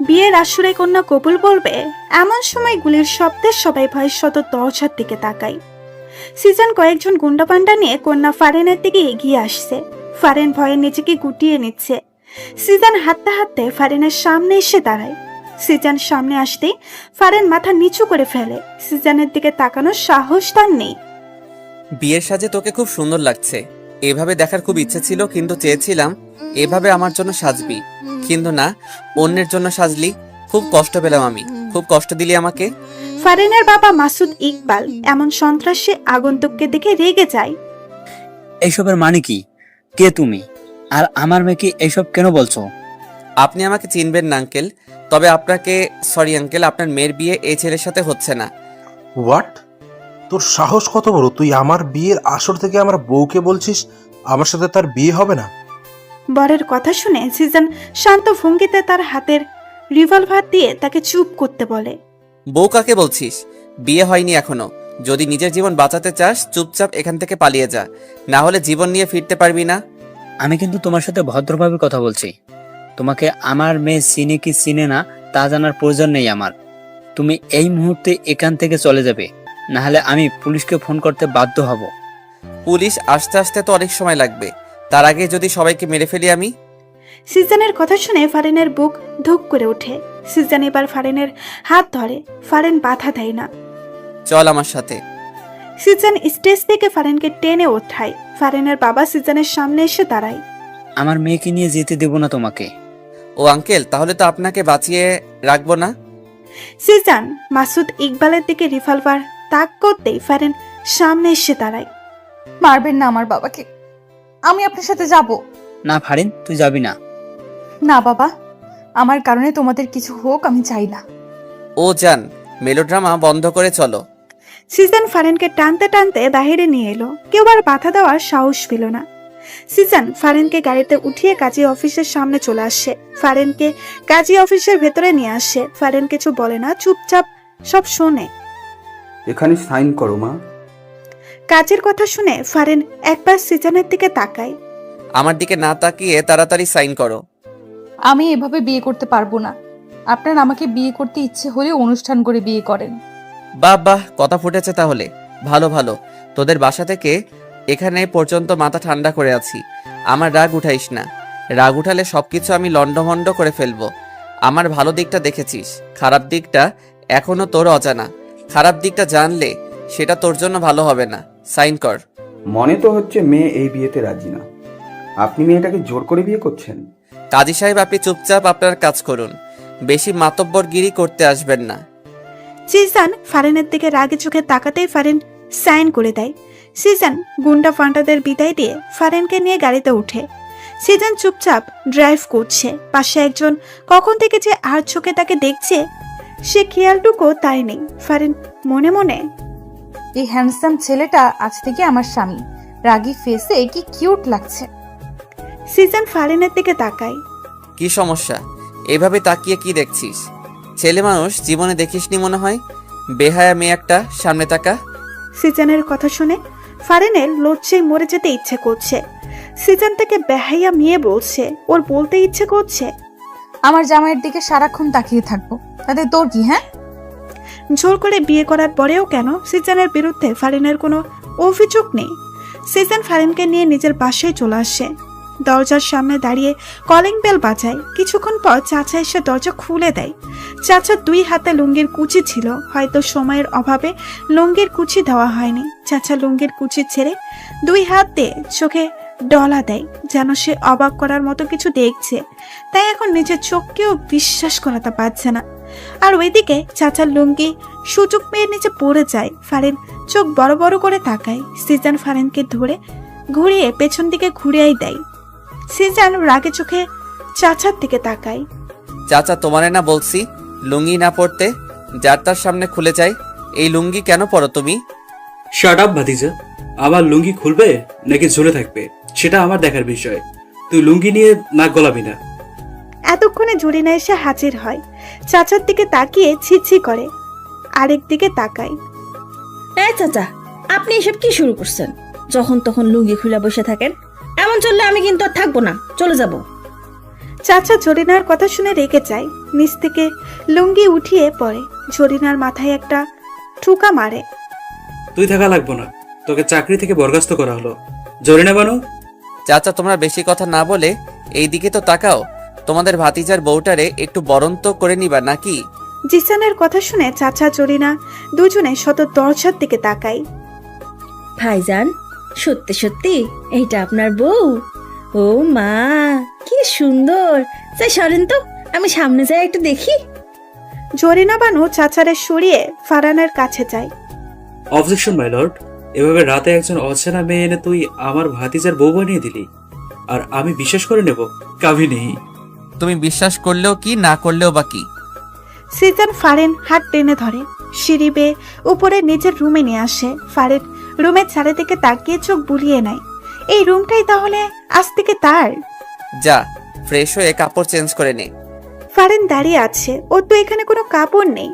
বিয়ের আসরে কন্যা কবুল বলবে, এমন সময় গুলির শব্দে সবাই ভয়ের শত দরজার দিকে তাকায়। সিজন কয়েকজন গুন্ডাপান্ডা নিয়ে কন্যা ফারেনের দিকে এগিয়ে আসছে। ফারেন ভয়ে নিজেকে গুটিয়ে নিচ্ছে। সিজন হাঁটতে হাঁটতে ফারেনের সামনে এসে দাঁড়ায়। সিজন সামনে আসতেই ফারেন মাথা নিচু করে ফেলে। সিজনের দিকে তাকানোর সাহস তার নেই। বিয়ের সাজে তোকে খুব সুন্দর লাগছে। এভাবে দেখার খুব ইচ্ছে ছিল, কিন্তু চেয়েছিলাম এভাবে আমার জন্য সাজবি, কিন্তু না, অন্যের জন্য সাজলি। খুব কষ্ট পেলাম আমি, খুব কষ্ট দিলি আমাকে। ফারেনের বাবা মাসুদ ইকবাল এমন সন্ত্রাসী আগন্তুককে দেখে রেগে যায়। এইসবের মানে কি? কে তুমি? আর আমার মেয়েকে এইসব কেন বলছো? আপনি আমাকে চিনবেন না আঙ্কেল, তবে আপনাকে সরি আঙ্কেল, আপনার মেয়ের বিয়ে এই ছেলের সাথে হচ্ছে না। হোয়াট? তোর সাহস কত বড়? তুই আমার বিয়ের আসর থেকে আমার বউকে বলছিস আমার সাথে তার বিয়ে হবে না? বরের কথা শুনে সিজন শান্ত ভঙ্গিতে তার হাতের রিভলভার দিয়ে তাকে চুপ করতে বলে। বউ কাকে বলছিস? বিয়ে হয়নি এখনো। যদি নিজের জীবন বাঁচাতে চাস চুপচাপ এখান থেকে পালিয়ে যা, না হলে জীবন নিয়ে ফিরতে পারবি না। আমি কিন্তু তোমার সাথে ভদ্রভাবে কথা বলছি। তোমাকে আমার মেয়ে চিনে কি চিনে না তা জানার প্রয়োজন নেই আমার। তুমি এই মুহূর্তে এখান থেকে চলে যাবে, না হলে আমি পুলিশকে ফোন করতে বাধ্য হব। পুলিশ আসতে আসতে তো অনেক সময় লাগবে, তার আগে যদি সবাইকে মেরে ফেলি আমি। সিজনের কথা শুনে ফারেনের বুক ধুক করে ওঠে। সিজন এবার ফারেনের হাত ধরে। ফারেন বাধা দেয় না। চল আমার সাথে। সিজন স্টেজ থেকে ফারেনকে টেনে ওঠায়। ফারেনের বাবা সিজনের সামনে এসে দাঁড়ায়। আমার মেয়েকে নিয়ে যেতে দেব না তোমাকে। ও আঙ্কেল, তাহলে তো আপনাকে বাঁচিয়ে রাখবো না। সিজন মাসুদ ইকবালের দিকে রিভলভার তাক করতেই ফারেন সামনে এসে দাঁড়ায়। মারবেন না আমার বাবাকে, আমি আপনার সাথে যাব। না ফারিন, তুই যাবি না। না বাবা, আমার কারণে তোমাদের কিছু হোক আমি চাই না। ও যান, মেলোড্রামা বন্ধ করে চলো। সিজন ফারেনকে টানতে টানতে বাহিরে নিয়ে এলো। কেউ আর বাধা দেওয়ার সাহস পেল না। সিজন ফারেনকে গাড়িতে উঠিয়ে কাজী অফিসের সামনে চলে আসে। ফারেনকে কাজী অফিসের ভেতরে নিয়ে আসে। ফারেন কিছু বলে না, চুপচাপ সব শোনে। এখানে সাইন করো মা। কাজের কথা শুনে ফারেন একবার সিজনের দিকে তাকায়। আমার দিকে না তাকিয়ে তাড়াতাড়ি সাইন করো। আমি এভাবে বিয়ে করতে পারবো না। আপনার আমাকে বিয়ে করতে ইচ্ছে হলে অনুষ্ঠান করে বিয়ে করেন। বাহ বাহ, কথা ফুটেছে তাহলে। ভালো ভালো, তোদের বাসা থেকে এখানে পর্যন্ত মাথা ঠান্ডা করে আছি। আমার রাগ উঠাইস না, রাগ উঠালে সবকিছু আমি লন্ডভন্ড করে ফেলবো। আমার ভালো দিকটা দেখেছিস, খারাপ দিকটা এখনো তোর অজানা। খারাপ দিকটা জানলে সেটা তোর জন্য ভালো হবে না। সাইন কর। মনে তো হচ্ছে মেয়ে এই বিয়েতে রাজি না। আপনি মেয়েটাকে জোর করে বিয়ে করছেন? কাজী সাহেব, আপনি চুপচাপ আপনার কাজ করুন, বেশি মাতব্বরগিরি করতে আসবেন না। সিজন ফারেনের দিকে রাগে চোখে তাকাতেই ফারেন সাইন করে দেয়। সিজন গুন্ডা ফান্টাদের বিদায় দিয়ে ফারেনকে নিয়ে গাড়িতে উঠে। সিজন চুপচাপ ড্রাইভ করছে। পাশে একজন কখন থেকে যে আর চোখে তাকে দেখছে সে খেয়ালটুকু তাই নেই। ফারেন মনে মনে, এই হ্যান্ডসাম ছেলেটা আজ থেকে আমার স্বামী। রাগী ফেসে কি কিউট লাগছে। সিজন ফারেনের দিকে তাকায়। কি সমস্যা? এভাবে তাকিয়ে কি দেখছিস? ছেলে মানুষ জীবনে দেখিসনি মনে হয়। বেহায়া মেয়ে একটা, সামনে তাকা। সিজনের কথা শুনে ফারেনের লজ্জায় মরে যেতে ইচ্ছে করছে। সিজন থেকে বেহাইয়া মেয়ে বলছে, ওর বলতে ইচ্ছে করছে, আমার জামাইয়ের দিকে সারাক্ষণ তাকিয়ে থাকবো, তাতে তোর কি? হ্যাঁ, জোর করে বিয়ে করার পরেও কেন সিজনের বিরুদ্ধে ফারিনের কোনো অভিযোগ নেই। সিজন ফারিনকে নিয়ে নিজের বাসায় চলে আসে। দরজার সামনে দাঁড়িয়ে কলিং বেল বাজায়। কিছুক্ষণ পর চাচা এসে দরজা খুলে দেয়। চাচার দুই হাতে লুঙ্গির কুচি ছিল, হয়তো সময়ের অভাবে লুঙ্গির কুচি দেওয়া হয়নি। চাচা লুঙ্গির কুচি ছেড়ে দুই হাত দিয়ে চোখে ডলা দেয়, যেন সে অবাক করার মতো কিছু দেখছে। তাই এখন নিজের চোখকেও বিশ্বাস করাতে পারছে না। আর ওইদিকে চাচার লুঙ্গি সুযোগ পেয়ে নিচে পড়ে যায়। ফারিন চোখ বড় বড় করে তাকায়। সিজন ফারিনকে ধরে ঘুরিয়ে পেছন দিকে ঘুরিয়েই দেয়। সিজন রাগে চোখে চাচার দিকে তাকায়। চাচা, তোমারে না বলছি লুঙ্গি না পরতে? যার তার সামনে খুলে যায়। এই লুঙ্গি কেন পরো তুমি? শাট আপ ভাতিজা, আমার লুঙ্গি খুলবে নাকি ঝুলে থাকবে সেটা আমার দেখার বিষয়। তুই লুঙ্গি নিয়ে নাক গলাবি না। এতক্ষণে জুরিনা এসে হাজির হয়। চাচার দিকে তাকিয়ে ছিছি করে, আরেক দিকে তাকায়। এই চাচা, আপনি এসব কি শুরু করছেন? যখন তখন লুঙ্গি খুলে বসে থাকেন। এমন চললে আমি কিন্তু আর থাকবো না, চলে যাব। চাচা জরিনার কথা শুনে রেগে যায়, নিচ থেকে লুঙ্গি উঠিয়ে পড়ে। জরিনার মাথায় একটা ঠুকা মারে। তুই থাকা লাগবো না, তোকে চাকরি থেকে বরখাস্ত করা হলো। জরিনা বানু, চাচা তোমরা বেশি কথা না বলে এই দিকে তো তাকাও। তোমাদের ভাতিজার বউটারে একটু বরন্ত করে নিবা নাকি? জিসানের কথা শুনে চাচা জরিনা দুজনে শত দরজার দিকে তাকায়। ভাইজান, সত্যি সত্যি এইটা আপনার বউ? ও মা, কি সুন্দর! যাই সরেন তো, আমি সামনে যাই একটু দেখি। জরিনা বানু চাচারে সরিয়ে ফারহানের কাছে যায়। Objection my lord. এভাবে রাতে একজন অচেনা মেয়ে এনে তুই আমার ভাতিজার বউ বানিয়ে দিলি, আর আমি বিশ্বাস করে নেব? কাবিনী, তুমি বিশ্বাস করলেও কি না করলেও বা কি? সিজন ফারেন হাত টেনে ধরে, সিঁড়ি বেয়ে উপরে নিজের রুমে নিয়ে আসে। ফারেন রুমের চারিদিকে তাকিয়ে চোখ বুলিয়ে নেয়। এই রুমটাই তাহলে আজ থেকে তার। যা ফ্রেশ হয়ে কাপড় চেঞ্জ করে নে। ফারেন দাঁড়িয়ে আছে, ওর তো এখানে কোনো কাপড় নেই।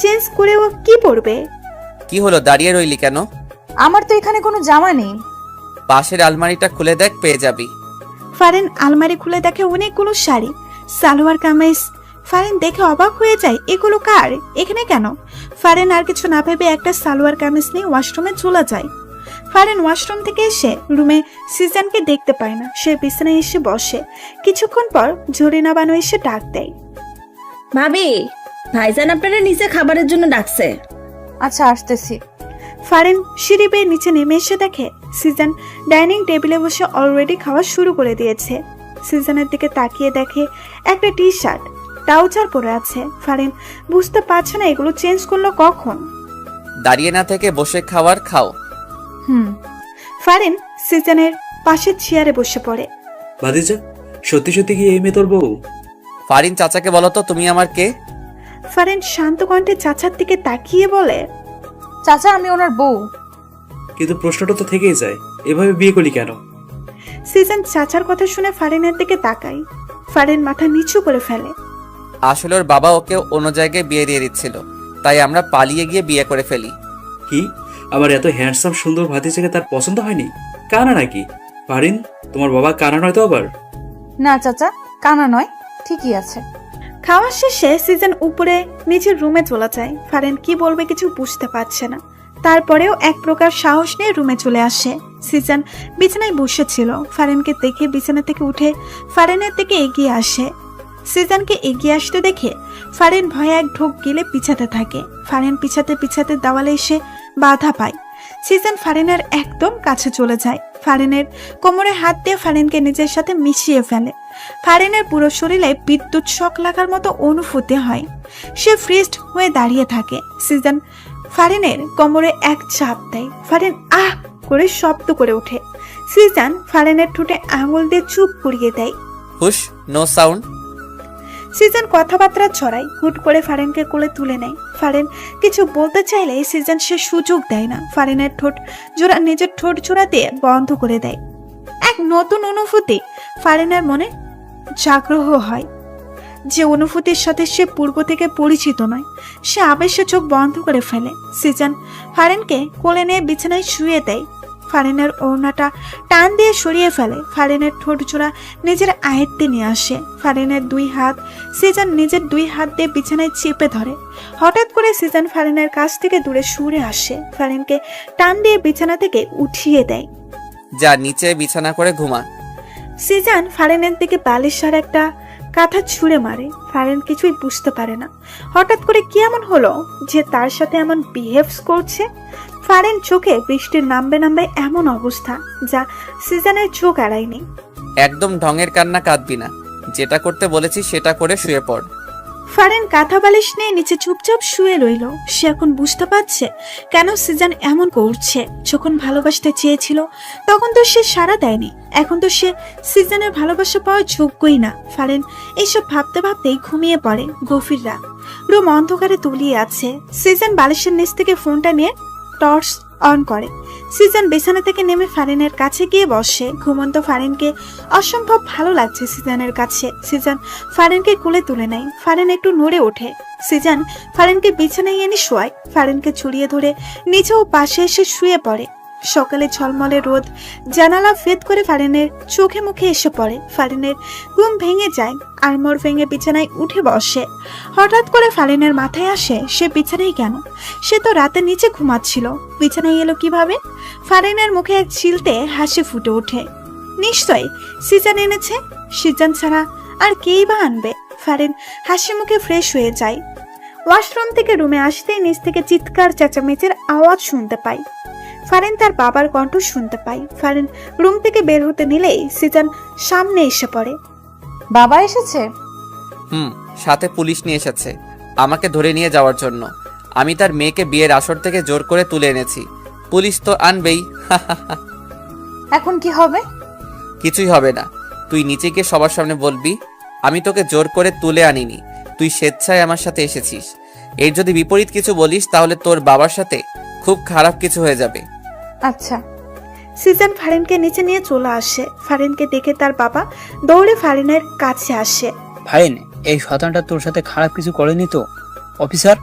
চেঞ্জ করে ও কি পরবে? কি হলো, দাঁড়িয়ে রইলি কেন? আমার তো এখানে কোনো জামা নেই। পাশের আলমারিটা খুলে দেখ, পেয়ে যাবি। ফারেন আলমারি খুলে দেখে অনেকগুলো শাড়ি, সালোয়ার কামিজ। ফারেন দেখে অবাক হয়ে যায়, এগুলো কার, এখানে কেন? ফারেন আর কিছু না ভেবে একটা সালোয়ার কামিজ নিয়ে ওয়াশরুমে চলে যায়। ফারেন ওয়াশরুম থেকে এসে রুমে সিজনকে দেখতে পায় না। সে বিছানায় এসে বসে। কিছুক্ষণ পর জরিনা বানু এসে ডাক দেয়। ভাবি, ভাইজান আপনারা নিচে খাবারের জন্য ডাকছে। আচ্ছা, আসতেছি। ফারেন সিঁড়ি বেয়ে নিচে নেমে এসে দেখে সিজন ডাইনিং টেবিলে বসে অলরেডি খাওয়া শুরু করে দিয়েছে। সিজনের দিকে তাকিয়ে দেখে একটা টি শার্ট ট্রাউজার পরে আছে। ফারেন বুঝতে পারছে না এগুলো চেঞ্জ করলো কখন। দাঁড়িয়ে না থেকে বসে খাওয়ার খাও। ফারেন সিজনের পাশের চেয়ারে বসে পড়ে। ভাতিজা, সত্যি সত্যি কি এই মেয়ে তোর বউ? ফারিন চাচাকে বলো তো তুমি আমার কে? ফারেন শান্ত কণ্ঠে চাচার দিকে তাকিয়ে বলে, চাচা, আমি ওনার বউ। কিন্তু প্রশ্নটা তো থেকেই যায়, এভাবে বিয়ে করলি কেন? সিজন চাচার কথা শুনে ফারেনের দিকে তাকায়। ফারেন মাথা নিচু করে ফেলে। আসলে ওর বাবা ওকে অন্য জায়গায় বিয়ে দিয়ে দিচ্ছিল, তাই আমরা পালিয়ে গিয়ে বিয়ে করে ফেলি। কি, আমার এত হ্যান্ডসাম সুন্দর ভাতিজাকে তার পছন্দ হয়নি? কানা নাকি? ফারিন, তোমার বাবা কানা নয় তো আবার? না চাচা, কানা নয়, ঠিকই আছে। খাওয়া শেষে সিজন উপরে নিজের রুমে চলে যায়। ফারেন কি বলবে কিছু বুঝতে পারছে না। তারপরেও এক প্রকার সাহস নিয়ে রুমে চলে আসে। সিজন বিছানায় বসেছিল। ফারেনকে দেখে বিছানা থেকে উঠে ফারেনের দিকে এগিয়ে আসে। সিজনকে এগিয়ে আসতে দেখে ফারেন ভয়ে এক ঢোক গিলে পিছাতে থাকে। ফারেন পিছাতে পিছাতে দেওয়ালে এসে বাধা পায়। সিজন ফারেনের একদম কাছে চলে যায়। ফারেনের কোমরে হাত দিয়ে ফারেনকে নিজের সাথে মিশিয়ে ফেলে। ফারেনের পুরো শরীরে বিদ্যুৎ শক লাগার মতো অনুভূতি হয়। সে ফ্রিজড হয়ে দাঁড়িয়ে থাকে। সিজন ফারেনের কোমরে এক চাপ দেয়। ফারেন আহ করে শব্দ করে ওঠে। সিজন ফারেনের ঠোঁটে আঙুল দিয়ে চুপ করিয়ে দেয়। হুশ, নো সাউন্ড। সিজন কথাবার্তা ছড়ায়। হুট করে ফারেনকে কোলে তুলে নেয়। ফারেন কিছু বলতে চাইলে সিজন সে সুযোগ দেয় না। ফারেনের ঠোঁট জোড়া নিজের ঠোঁট জোড়া দিয়ে বন্ধ করে দেয়। এক নতুন অনুভূতি ফারেনের মনে জাগ্রহ হয়, যে অনুভূতির সাথে সে পূর্ব থেকে পরিচিত নয়। সে আবেশে চোখ বন্ধ করে ফেলে। সিজন ফারেনকে কোলে নিয়ে বিছানায় শুয়ে দেয়। ফারেনের ওড়নাটা টান দিয়ে সরিয়ে ফেলে। ফারেনের ঠোঁট জোড়া নিজের আয়ত্তে নিয়ে আসে। ফারেনের দুই হাত সিজন নিজের দুই হাত দিয়ে বিছানায় চেপে ধরে। হঠাৎ করে সিজন ফারেনের কাছ থেকে দূরে সরে আসে। ফারেনকে টান দিয়ে বিছানা থেকে উঠিয়ে দেয়। যা নিচে বিছানা করে ঘুমা। সিজন ফারেনের দিকে বালিশার একটা কাঁথা ছুঁড়ে মারে। ফারেন কিছুই বুঝতে পারে না হঠাৎ করে কি এমন হলো যে তার সাথে এমন বিহেভস করছে। ফারেন চোখে বৃষ্টির নামবে নামবে এমন অবস্থা যা সিজনের চোখ এড়ায়নি। একদম ঢঙের কান্না কাঁদবি না, যেটা করতে বলেছি সেটা করে শুয়ে পড়। ফারেন কাঁথা বালিশ নিয়ে নিচে চুপচাপ শুয়ে রইল। সে এখন বুঝতে পারছে কেন সিজন এমন করছে। যখন ভালোবাসতে চেয়েছিল তখন তো সে সাড়া দেয়নি। এখন তো সে সিজনের ভালোবাসা পাওয়ার যোগ্যই না। ফারেন এইসব ভাবতে ভাবতেই ঘুমিয়ে পড়ে। গভীর রাত, রুম অন্ধকারে তলিয়ে আছে। সিজন বালিশের নিচ থেকে ফোনটা নিয়ে টর্চ অন করে। সিজন বিছানা থেকে নেমে ফারেনের কাছে গিয়ে বসে। ঘুমন্ত ফারেনকে অসম্ভব ভালো লাগছে সিজনের কাছে। সিজন ফারেনকে কোলে তুলে নেয়। ফারেন একটু নড়ে ওঠে। সিজন ফারেনকে বিছানায় এনে শোয়ায়। ফারেনকে ছড়িয়ে ধরে নিচেও পাশে এসে শুয়ে পড়ে। সকালে ঝলমলে রোদ জানালা ভেদ করে ফারিনের চোখে মুখে এসে পড়ে। ফারিনের ঘুম ভেঙে যায়, আড়মোড় ভেঙে বিছানায় উঠে বসে। হঠাৎ করে ফারিনের মাথায় আসে সে বিছানায় কেন? সে তো রাতে নিচে ঘুমাচ্ছিল, বিছানায় এলো কিভাবে? ফারিনের মুখে এক চিলতে হাসি ফুটে ওঠে। নিশ্চয়ই সিজান এনেছে, সিজান ছাড়া আর কেই বা আনবে। ফারিন হাসি মুখে ফ্রেশ হয়ে যায়। ওয়াশরুম থেকে রুমে আসতেই নিচ থেকে চিৎকার চেঁচামেচির আওয়াজ শুনতে পায়। ফারিন তার বাবার কণ্ঠ শুনতে পায়। ফারিন রুম থেকে বের হতে নিলেই সিজান সামনে এসে পড়ে। বাবা এসেছে? সাথে পুলিশ নিয়ে এসেছে আমাকে ধরে নিয়ে যাওয়ার জন্য। আমি তার মেয়েকে বিয়ের আসর থেকে জোর করে তুলে এনেছি। পুলিশ তো আনবেই। এখন কি হবে? কিছুই হবে না। তুই নিচে গিয়ে সবার সামনে বলবি আমি তোকে জোর করে তুলে আনিনি, তুই স্বেচ্ছায় আমার সাথে এসেছিস। এর যদি বিপরীত কিছু বলিস তাহলে তোর বাবার সাথে খুব খারাপ কিছু হয়ে যাবে। আচ্ছা। সিজান ফারিনকে নিচে নিয়ে চলে আসে। ফারিনকে দেখে তার বাবা দৌড়ে ফারিনের কাছে আসে। ফারিন, এই শয়তানটা তোর সাথে খারাপ কিছু করেনি তো? অফিসার,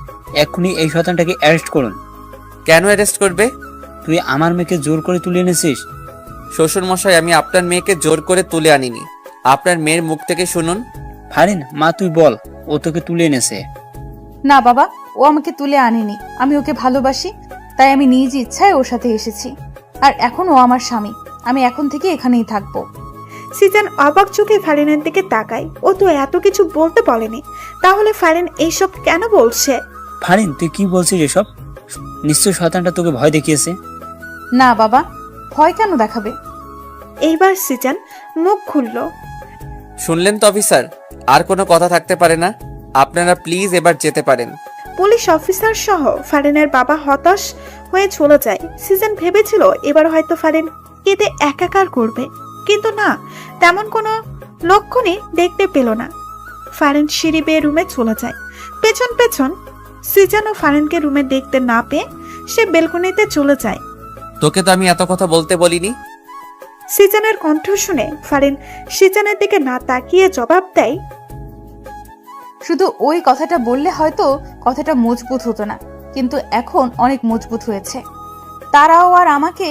এক্ষুনি এই শয়তানটাকে অ্যারেস্ট করুন। কেন অ্যারেস্ট করবে? তুই আমার মেয়েকে জোর করে তুলে এনেছিস। শ্বশুর মশাই, আমি আপনার মেয়েকে জোর করে তুলে আনিনি, আপনার মেয়ের মুখ থেকে শুনুন। ফারিন, মা তুই বল, ও তোকে তুলে এনেছে। না বাবা, ও আমাকে তুলে আনেনি। আমি ওকে ভালোবাসি, তাই আমি নিজ ইচ্ছায় ওর সাথে এসেছি। আর এখন ও আমার স্বামী, আমি এখন থেকে এখানেই থাকবো। সিজান অবাক চোখে ফারিনের দিকে তাকায়। ও তো এত কিছু বলতে বলেনি, তাহলে ফারিন এইসব কেন বলছে? ফারিন, তুই কি বলছিস এসব? নিশ্চয় শয়তানটা তোকে ভয় দেখিয়েছে। না বাবা, ভয় কেন দেখাবে? এইবার সিজান মুখ খুলল। শুনলেন তো অফিসার, আর কোনো কথা থাকতে পারে না। আপনারা প্লিজ এবার যেতে পারেন। পুলিশ অফিসার সহ ফারিনের বাবা হতাশ হয়ে চলে যায়। সিজন ভেবেছিল এবার হয়তো ফারিন কেঁদে একাকার করবে, কিন্তু না, তেমন কোনো লক্ষণই দেখতে পেল না। ফারিন সিঁড়ি বেয়ে রুমে চলে যায়। পেছন পেছন সিজানও ফারিনকে রুমে দেখতে না পেয়ে সে বেলকনিতে চলে যায়। তোকে তো আমি এত কথা বলতে বলিনি। সিজানের কণ্ঠ শুনে ফারিন সিজানের দিকে না তাকিয়ে জবাব দেয়, শুধু ওই কথাটা বললে হয়তো কথাটা মজবুত হতো না, কিন্তু এখন অনেক মজবুত হয়েছে। তারাও আর আমাকে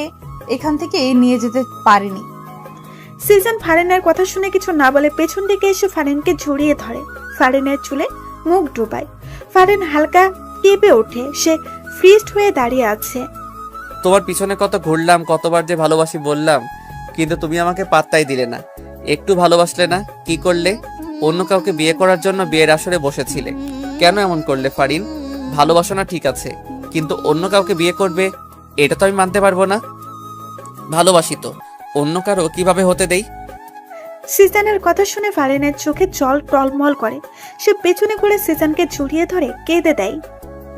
এখান থেকে নিয়ে যেতে পারেনি। সিজন ফারিনের কথা শুনে কিছু না বলে পেছন দিকে এসে ফারিনকে জড়িয়ে ধরে। ফারিনের চুলে মুখ ডুবায়। ফারিন হালকা কেঁপে ওঠে। সে ফ্রিজড হয়ে দাঁড়িয়ে আছে। তোমার পিছনে কত ঘুরলাম, কতবার যে ভালোবাসি বললাম, কিন্তু তুমি আমাকে পাত্তাই দিলে না, একটু ভালোবাসলে না। কি করলে? অন্য কাউকে বিয়ে করার জন্য বিয়ের আসরে বসেছিলে। কেন এমন করলে ফারিন? ভালোবাসো না ঠিক আছে, কিন্তু অন্য কাউকে বিয়ে করবে এটা তো আমি মানতে পারবো না। ভালোবাসি তো, অন্য কারো কিভাবে হতে দেই? সিজানের কথা শুনে ফারিনের চোখে জল টলমল করে। সে পেছনে ঘুরে সিজানকে জড়িয়ে ধরে কেঁদে দেয়।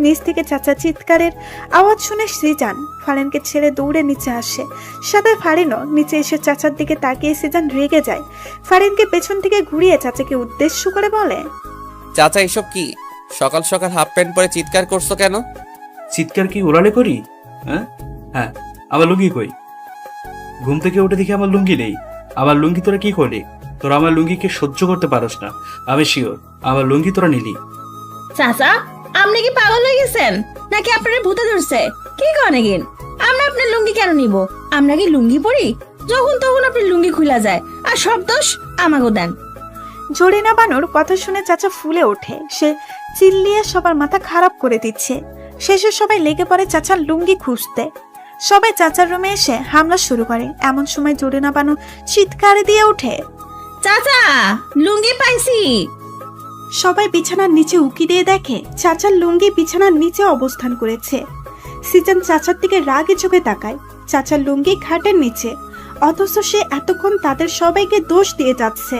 নিচ থেকে চাচা চিৎকারের আওয়াজ শুনে সিজান ফারিনকে ছেড়ে দৌড়ে নিচে আসে। সাথে ফারিনও নিচে এসে চাচার দিকে তাকিয়ে সিজান রেগে যায়। ফারিনকে পেছন থেকে ঘুরিয়ে চাচাকে উদ্দেশ্য করে বলে, চাচা এসব কি? সকাল সকাল হাফ প্যান্ট পরে চিৎকার করছো কেন? চিৎকার কি ওরালে করি? হ্যাঁ হ্যাঁ, আমার লুঙ্গি কই? ঘুম থেকে উঠে দেখি আমার লুঙ্গি নেই। আমার লুঙ্গি তোরা কি করলি? তোরা আমার লুঙ্গিকে সহ্য করতে পারস না, আমি শিওর। আমার লুঙ্গি তোরা নিলি। চাচা, আপনি কি পাগল হয়ে গেছেন নাকি আপনার ভূতে ধরছে? কি করেন? আমরা আপনার লুঙ্গি কেন নিব? আমরা কি লুঙ্গি পরি? যখন তখন আপনার লুঙ্গি খুলা যায়, আর সব দোষ আমাকে দেন। জরিনা বানুর কথা শুনে চাচা ফুলে ওঠে। সে চিল্লিয়ে সবার মাথা খারাপ করে দিচ্ছে। শেষে সবাই লেগে পড়ে চাচার লুঙ্গি খুঁজতে। সবাই চাচার রুমে এসে হামলা শুরু করে। এমন সময় জরিনা বানু চিৎকার দিয়ে ওঠে, চাচা, লুঙ্গি পাইছি। সবাই বিছানার নিচে উকি দিয়ে দেখে চাচার লুঙ্গি বিছানার নিচে অবস্থান করেছে। সিজান চাচার দিকে রাগে চোখে তাকায়। চাচার লুঙ্গি খাটের নিচে, অথচ সে এতক্ষণ তাদের সবাইকে দোষ দিয়ে যাচ্ছে।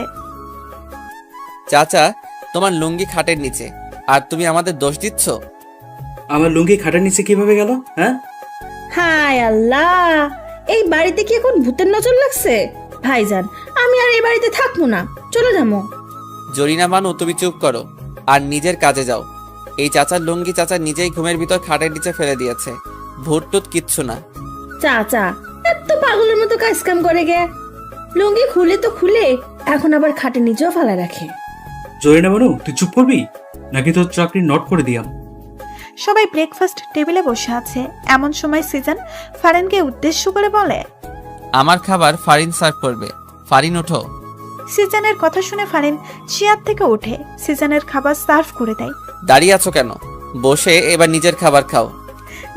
চাচা, তোমার লুঙ্গি খাটের নিচে, আর তুমি আমাদের দোষ দিচ্ছ? আমার লুঙ্গি খাটের নিচে কিভাবে গেল? হ্যাঁ, হায় আল্লাহ, এই বাড়িতে কি এখন ভূতের নজর লাগছে? ভাইজান, আমি আর এই বাড়িতে থাকবো না, চলে যাবো। জরিনা বানু, তুমি চুপ করো আর নিজের কাজে যাও। এই চাচার লুঙ্গি চাচা নিজেই ঘুমের ভিতর খাটের নিচে ফেলে দিয়েছে। ভূত টুত কিচ্ছু না। চাচা এত পাগলের মতো কাজ কাম করে গে। লুঙ্গি খুলে তো খুলে, এখন আবার খাটের নিচেও ফেলা রাখে। জরিনা বানু, তুই চুপ করবি নাকি তোর চাকরি নট করে দিয়াম? সবাই ব্রেকফাস্ট টেবিলে বসে আছে। এমন সময় সিজন ফারিনকে উদ্দেশ্য করে বলে, আমার খাবার ফারিন সার্ভ করবে। ফারিন ওঠো। সিজনের কথা শুনে ফারিন চেয়ার থেকে ওঠে, সিজনের খাবার সার্ভ করে দেয়। দাঁড়িয়ে আছো কেন? বসে এবার নিজের খাবার খাও।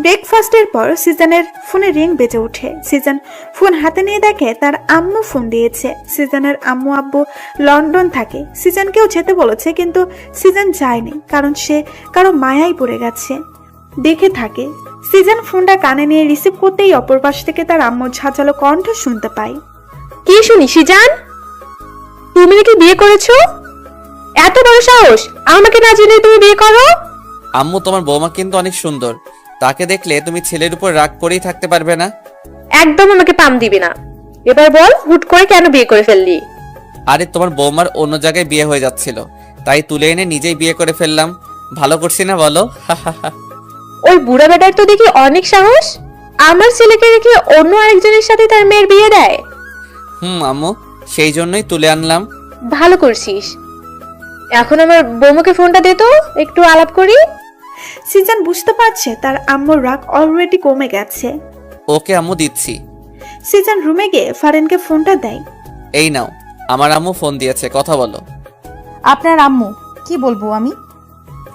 ব্রেকফাস্টের পর সিজনের ফোনে রিং বেজে ওঠে। সিজন ফোন হাতে নিয়ে দেখে তার আম্মু ফোন দিয়েছে। সিজনের আম্মু আব্বু লন্ডন থাকে। সিজনকেও যেতে বলেছে, কিন্তু সিজন যায়নি, কারণ সে কারো মায়ায় পড়ে গেছে। দেখে থাকে। সিজন ফোনটা কানে নিয়ে রিসিভ করতেই অপর পাশ থেকে তার আম্মুর ঝাঁঝালো কণ্ঠ শুনতে পায়। কি শুনি সিজান? তুমি নাকি বিয়ে করেছো? এত বড় সাহস! আমাকে না জেনে তুমি বিয়ে করো? আম্মু, তোমার বৌমা কিন্তু অনেক সুন্দর। তাকে দেখলে তুমি ছেলের উপর রাগ করেই থাকতে পারবে না। একদম আমাকে পাম দিবি না। এবার বল, হুট করে কেন বিয়ে করে ফেললি? আরে তোমার বৌমার অন্য জায়গায় বিয়ে হয়ে যাচ্ছিল, তাই তুলে এনে নিজেই বিয়ে করে ফেললাম। ভালো করছি না বলো? ওই বুড়া বেটার তো দেখি অনেক সাহস। আমার ছেলেকে রেখে অন্য আরেকজনের সাথে তার মেয়ের বিয়ে দেয়। আম্মু, সেই জন্যই তুলে আনলাম। ভালো করছিস। এখন আমার বৌমাকে ফোনটা দে তো, একটু আলাপ করি। সিজন বুঝতে পারছে তার আম্মুর রাগ অলরেডি কমে গেছে। ওকে আম্মু, দিচ্ছি। সিজন রুমে গিয়ে ফারিনকে ফোনটা দেয়। এই নাও, আমার আম্মু ফোন দিয়েছে, কথা বলো। আপনার আম্মু? কি বলবো আমি?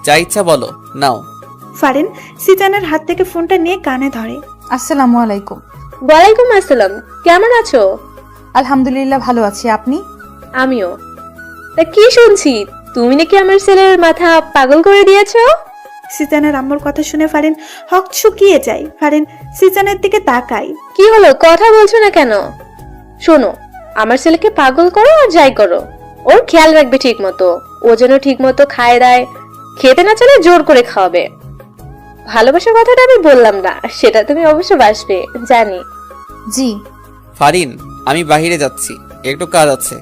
যা ইচ্ছা বলো, নাও। ফারিন সিজনের হাত থেকে ফোনটা নিয়ে কানে ধরে। আসসালামু আলাইকুম। ওয়ালাইকুম আসসালাম। কেমন আছো? আলহামদুলিল্লাহ, ভালো আছি। আপনি? আমিও। তা কি শুনছি, তুমি নাকি আমার ছেলের মাথা পাগল করে দিয়েছো? সিজনের আম্মুর কথা শুনে ফারিন হকচকিয়ে যায়। ফারিন সিজনের দিকে তাকায়। কি হলো, কথা বলছো না কেন? শোনো, আমার ছেলেকে পাগল করো আর যাই করো, ওর খেয়াল রাখবে ঠিক মতো। ও যেন ঠিক মতো খায় দায়, খেতে না চলে জোর করে খাওয়াবে। ভালোবাসার কথাটা আমি বললাম না, সেটা তুমি অবশ্য বাসবে, জানি। জি। ফারিন, আমি বাইরে যাচ্ছি, একটু কাজ আছে।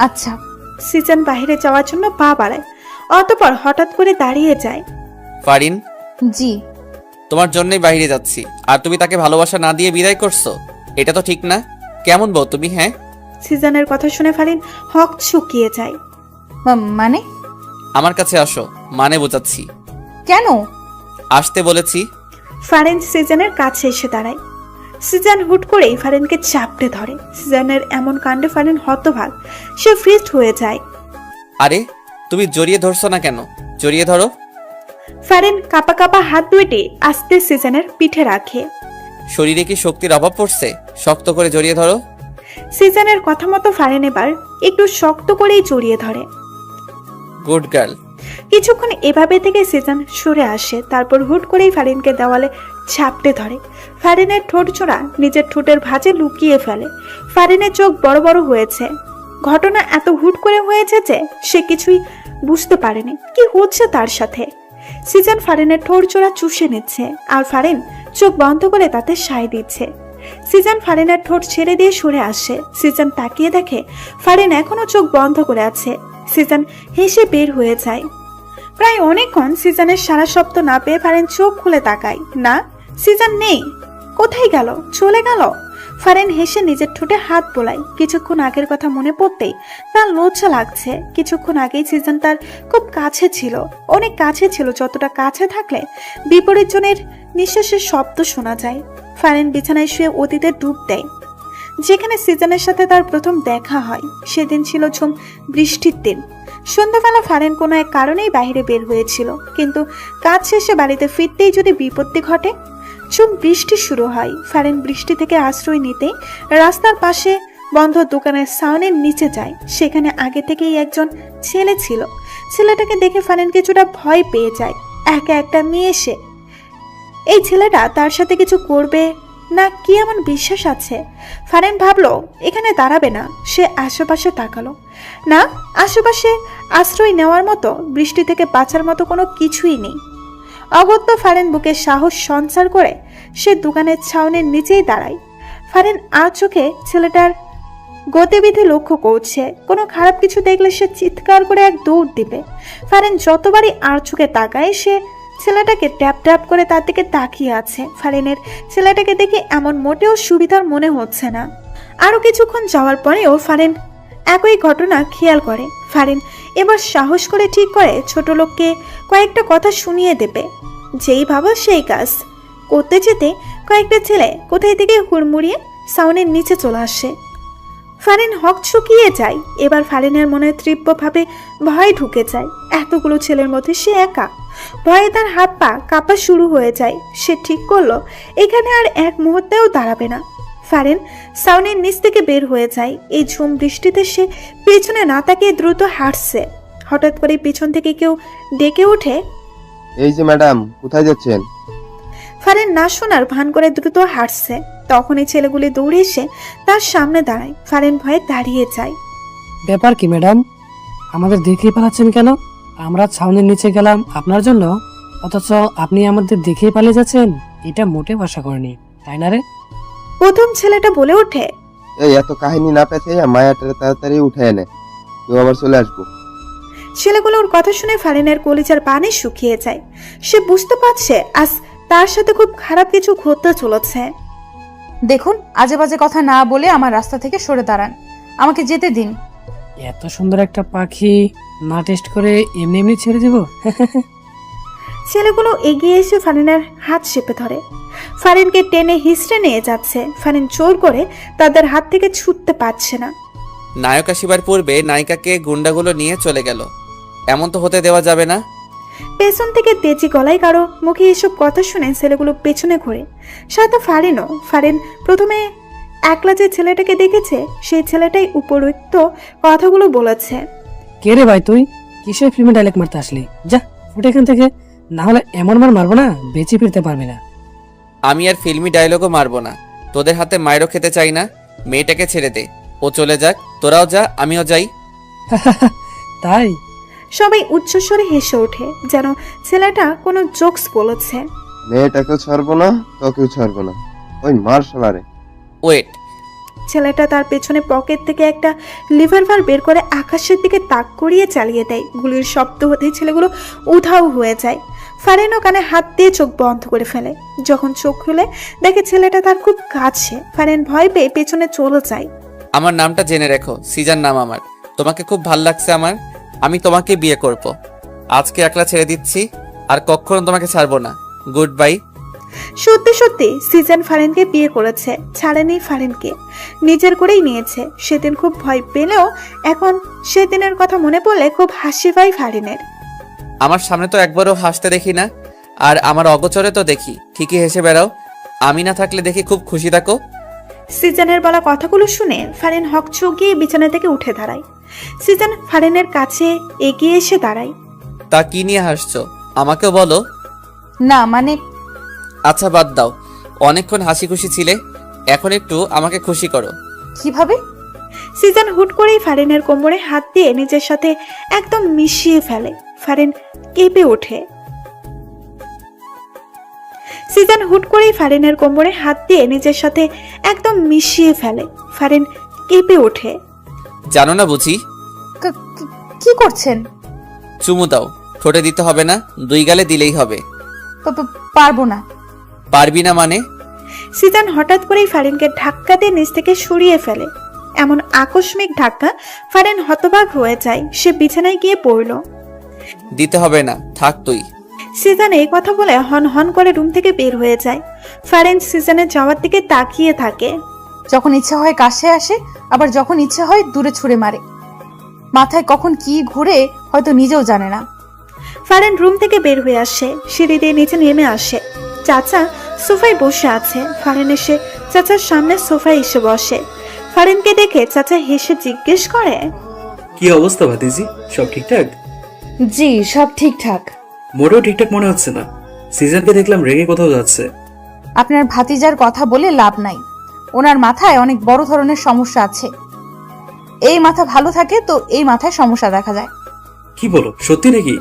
আচ্ছা। সিজন বাইরে যাওয়ার জন্য পা বাড়ায়, অতঃপর হঠাৎ করে দাঁড়িয়ে যায়। ফারিন, জি। তোমার জন্যই বাইরে যাচ্ছি, আর তুমি তাকে ভালোবাসা না দিয়ে বিদায় করছো? এটা তো ঠিক না। কেমন বউ তুমি? হ্যাঁ। সিজনের কথা শুনে ফারিন হকচকিয়ে যায়। মানে? আমার কাছে আসো, মানে বোঝাচ্ছি। কেন? আসতে বলেছি। ফারিন সিজনের কাছে এসে দাঁড়ায়। সিজন হুট করেই ফারিনকে চাপটে ধরে। সিজনের এমন কাণ্ডে ফারিন হতবাক, সে ফ্রিজড হয়ে যায়। আরে, তুমি জড়িয়ে ধরছো না কেন? জড়িয়ে ধরো। ফারিন কাপা কাপা হাত দুইটি আস্তে সিজনের পিঠে রাখে। শরীরে কি শক্তির অভাব পড়ছে? শক্ত করে জড়িয়ে ধরো। সিজনের কথা মতো ফারিন এবার একটু শক্ত করেই জড়িয়ে ধরে। Good girl. কিছুক্ষণ এভাবে থেকে সিজন সরে আসে, তারপর হুট করেই ফারিনকে দেওয়ালে ঝাপটে ধরে। ফারিনের ঠোঁট জোড়া নিজের ঠোঁটের ভাঁজে লুকিয়ে ফেলে। ফারিনের চোখ বড় বড় হয়েছে। ঘটনা এত হুট করে হয়েছে যে সে কিছুই বুঝতে পারেনি কি হচ্ছে তার সাথে। সিজন ফারিনের ঠোঁট জোড়া চুষে নিচ্ছে, আর ফারিন চোখ বন্ধ করে তাতে সায় দিচ্ছে। সিজন ফারিনের ঠোঁট ছেড়ে দিয়ে সরে আসে। সিজন তাকিয়ে দেখে ফারিন এখনো চোখ বন্ধ করে আছে। সিজন হেসে বের হয়ে যায়। প্রায় অনেকক্ষণ সিজনের সারা শব্দ না পেয়ে ফারিন চোখ খুলে তাকায়। না, সিজন নেই। কোথায় গেল? চলে গেল? ফারিন হেসে নিজের ঠোঁটে হাত বোলায়। কিছুক্ষণ আগের কথা মনে পড়তেই তার লজ্জা লাগছে। কিছুক্ষণ আগেই সিজন তার খুব কাছে ছিল, অনেক কাছে ছিল, যতটা কাছে থাকলে বিপরীত জনের নিঃশ্বাসের শব্দ শোনা যায়। ফারিন বিছানায় শুয়ে অতীতে ডুব দেয়। যেখানে সিজনের সাথে তার প্রথম দেখা হয় সেদিন ছিল ঝুম বৃষ্টির দিন। সন্ধ্যাবেলা ফারিন কোনো এক কারণেই বাইরে বের হয়েছিল, কিন্তু কাজ শেষে বাড়িতে ফিরতেই যদি বিপত্তি ঘটে। ঝুম বৃষ্টি শুরু হয়। ফারিন বৃষ্টি থেকে আশ্রয় নিতে রাস্তার পাশে বন্ধ দোকানের ছাউনির নিচে যায়। সেখানে আগে থেকেই একজন ছেলে ছিল। ছেলেটাকে দেখে ফারিন কিছুটা ভয় পেয়ে যায়। একা একটা মেয়ে সে। এই ছেলেটা তার সাথে কিছু করবে না কি এমন বিশ্বাস আছে? ফারিন ভাবলো এখানে দাঁড়াবে না। সে আশেপাশে তাকালো। না, আশেপাশে আশ্রয় নেওয়ার মতো, বৃষ্টি থেকে বাঁচার মতো কোনো কিছুই নেই। অগত্য ফারিন বুকে সাহস সঞ্চার করে সে দোকানের ছাউনির নিচেই দাঁড়ায়। ফারিন আর চোখে ছেলেটার গতিবিধি লক্ষ্য করছে। কোনো খারাপ কিছু দেখলে সে চিৎকার করে এক দৌড় দিবে। ফারিন যতবারই আর চোখে তাকায় সে ছেলেটাকে ট্যাপ ট্যাপ করে তার দিকে তাকিয়ে আছে। ফারিনের ছেলেটাকে দেখে এমন মোটেও সুবিধার মনে হচ্ছে না। আরো কিছুক্ষণ যাওয়ার পরেও ফারিন একই ঘটনা খেয়াল করে। ফারিন এবার সাহস করে ঠিক করে ছোট লোককে কয়েকটা কথা শুনিয়ে দেবে। যেই ভাবো সেই কাজ করতে যেতে কয়েকটা ছেলে কোথায় থেকে হুড়মুড়িয়ে সাউনের নিচে চলে আসে। ফারিন হক চুকিয়ে যায়। এবার ফারিনের মনে তীব্রভাবে ভয় ঢুকে যায়। এতগুলো ছেলের মধ্যে সে একা। ভয়ে তার হাত পা কাঁপা শুরু হয়ে যায়। সে ঠিক করলো এখানে আর এক মুহূর্তেও দাঁড়াবে না। ফারিন সাউনের নিচ থেকে বের হয়ে যায়। এই ঝুম বৃষ্টিতে সে পেছনে না তাকিয়ে দ্রুত হাঁটছে। হঠাৎ করে পিছন থেকে কেউ ডেকে ওঠে, এই যে ম্যাডাম, কোথায় যাচ্ছেন? ফারিন না শোনার ভান করে দ্রুত হাঁটছে। তখনই ছেলেগুলি দৌড়ে এসে তার সামনে দাঁড়ায়। ফারিন ভয়ে দাঁড়িয়ে যায়। ব্যাপার কি ম্যাডাম, আমাদের দেখেই পালাচ্ছেন কেন? আমরা ছাউনির নিচে গেলাম আপনার জন্য, অথচ আপনি আমাদের দেখেই পালিয়ে যাচ্ছেন। এটা মোটেও আশা করিনি, তাই না রে? প্রথম ছেলেটা বলে ওঠে, এই এত কাহিনী না পেঁচাইয়া মায়াটারে তাড়াতাড়ি উঠে এনে, কেউ আবার চলে আসবো। ছেলেগুলোর কথা শুনে ফারিনের কলিজার পানি শুকিয়ে যায়। সে বুঝতে পারছে আজ তার সাথে খুব খারাপ কিছু ঘটতে চলেছে। দেখুন, আজে বাজে কথা না বলে আমার রাস্তা থেকে সরে দাঁড়ান, আমাকে যেতে দিন। এত সুন্দর একটা পাখি না টেস্ট করে এমনি এমনি ছেড়ে দেব? ছেলেগুলো এগিয়ে এসে ফারিনের হাত চেপে ধরে। ফারিনকে টেনে হিসড়ে নিয়ে যাচ্ছে। ফারিন জোর করে তাদের হাত থেকে ছুটতে পারছে না। নায়ক আসিবার পূর্বে নায়িকাকে গুন্ডাগুলো নিয়ে চলে গেল। এমন তো হতে দেওয়া যাবে না। পেছন থেকে তেজি গলায় কারো মুখে এসব কথা শুনে ছেলেগুলো পেছনে ঘুরে। সাথে ফারিনও। ফারিন প্রথমে একলা যে ছেলেটাকে দেখেছে সেই ছেলেটাই উপরোক্ত কথাগুলো বলেছে। কে রে ভাই তুই? কিসের ফিল্মে ডায়লগ মারতে আসলি? যা ফুটে এখান থেকে, না হলে এমন মার মারবো না বেঁচে ফিরতে পারবি না। আমি আর ফিল্মি ডায়লগও মারবো না। তোদের হাতে মায়েরও খেতে চাই না। মেয়েটাকে ছেড়ে দে, ও চলে যাক। তোরাও যা, আমিও যাই। তাই? সবাই উচ্চস্বরে হেসে ওঠে, যেন ছেলেটা কোনো জোকস বলেছে। মেয়েটাকেও ছাড়বো না, তোকেও ছাড়বো না, ওই মার শালারে। ওয়েট, ছেলেটা তার পেছনে পকেট থেকে একটা লিভারভার বের করে আকাশের দিকে তাক করিয়ে চালিয়ে দেয়। গুলির শব্দ হতেই ছেলেগুলো উধাও হয়ে যায়। ফারিনও কানে হাত দিয়ে চোখ বন্ধ করে ফেলে। যখন চোখ খুলে দেখে ছেলেটা তার খুব কাছে, ফারিন ভয় পেয়ে পেছনে চলে যায়। আমার নামটা জেনে রেখো, সিজান নাম আমার। তোমাকে খুব ভাল লাগছে আমার। আমি তোমাকে বিয়ে করব। আজকে একলা ছেড়ে দিচ্ছি, আর কখনো তোমাকে ছাড়বো না। Good bye. সত্যি সত্যি সিজন ফারিনকে বিয়ে করেছে, ছাড়েনি ফারিনকে, নিজের করেই নিয়েছে। সেদিন খুব ভয় পেলেও এখন সেদিনের কথা মনে পড়লে খুব হাসি পায় ফারিনের। আমার সামনে তো একবারও হাসতে দেখি না, আর আমার অগোচরে তো দেখি ঠিকই হেসে বেড়াও। আমি না থাকলে দেখি খুব খুশি থাকো। সিজনের বলা কথাগুলো শুনে ফারিন হক চকিয়ে বিছানা থেকে উঠে দাঁড়ায়। সিজন ফারিনের কাছে এগিয়ে এসে দাঁড়ায়। তা কি নিয়ে হাসছো? আমাকেও বলো। না মানে, আচ্ছা বাদ দাও, অনেকক্ষণ হাসি খুশি ছিলে, এখন একটু আমাকে খুশি করো। কিভাবে? সিজন হুট করেই ফারিনের কোমরে হাত দিয়ে নিজের সাথে একদম মিশিয়ে ফেলে। ফারিন কেঁপে ওঠে। সিজন হুট করেই ফারিনের কোমরে হাত দিয়ে নিজের সাথে একদম মিশিয়ে ফেলে। ফারিন কেঁপে ওঠে। জানো না বুঝি? কি করছেন? চুমু দাও। ঠোঁটে দিতে হবে না, দুই গালে দিলেই হবে। পারবো না। পারবি না মানে? সিজন হঠাৎ করেই ফারিনকে ধাক্কা দিয়ে নিচ থেকে সরিয়ে ফেলে। এমন আকস্মিক ধাক্কা ফারিন হতবাক হয়ে যায়। সে বিছানায় গিয়ে পড়ল। দিতে হবে না, থাক তুই। সিজন এই কথা বলে হন হন করে রুম থেকে বের হয়ে যায়। ফারিন সিজনের যাওয়ার দিকে তাকিয়ে থাকে। যখন ইচ্ছা হয় কাছে আসে, আবার যখন ইচ্ছা হয় দূরে ছুঁড়ে মারে। মাথায় কখন কি ঘুরে হয়তো নিজেও জানে না। ফারিন রুম থেকে বের হয়ে আসে, সিঁড়ি দিয়ে নিচে নেমে আসে। চাচা সোফায় বসে আছে। ফারিন এসে চাচার সামনে সোফায় এসে বসে। ফারিনকে দেখে চাচা হেসে জিজ্ঞেস করে, কি অবস্থা ভাতিজি, সব ঠিকঠাক? জি সব ঠিকঠাক। মোটেও ঠিকঠাক মনে হচ্ছে না। সিজনকে দেখলাম রেগে কোথাও যাচ্ছে। আপনার ভাতিজার কথা বলে লাভ নাই। ওনার মাথায় অনেক বড় ধরনের সমস্যা আছে। এই মাথা ভালো থাকে তো এই মাথায় সমস্যা দেখা যায়। কি বলো, সত্যি নাকি?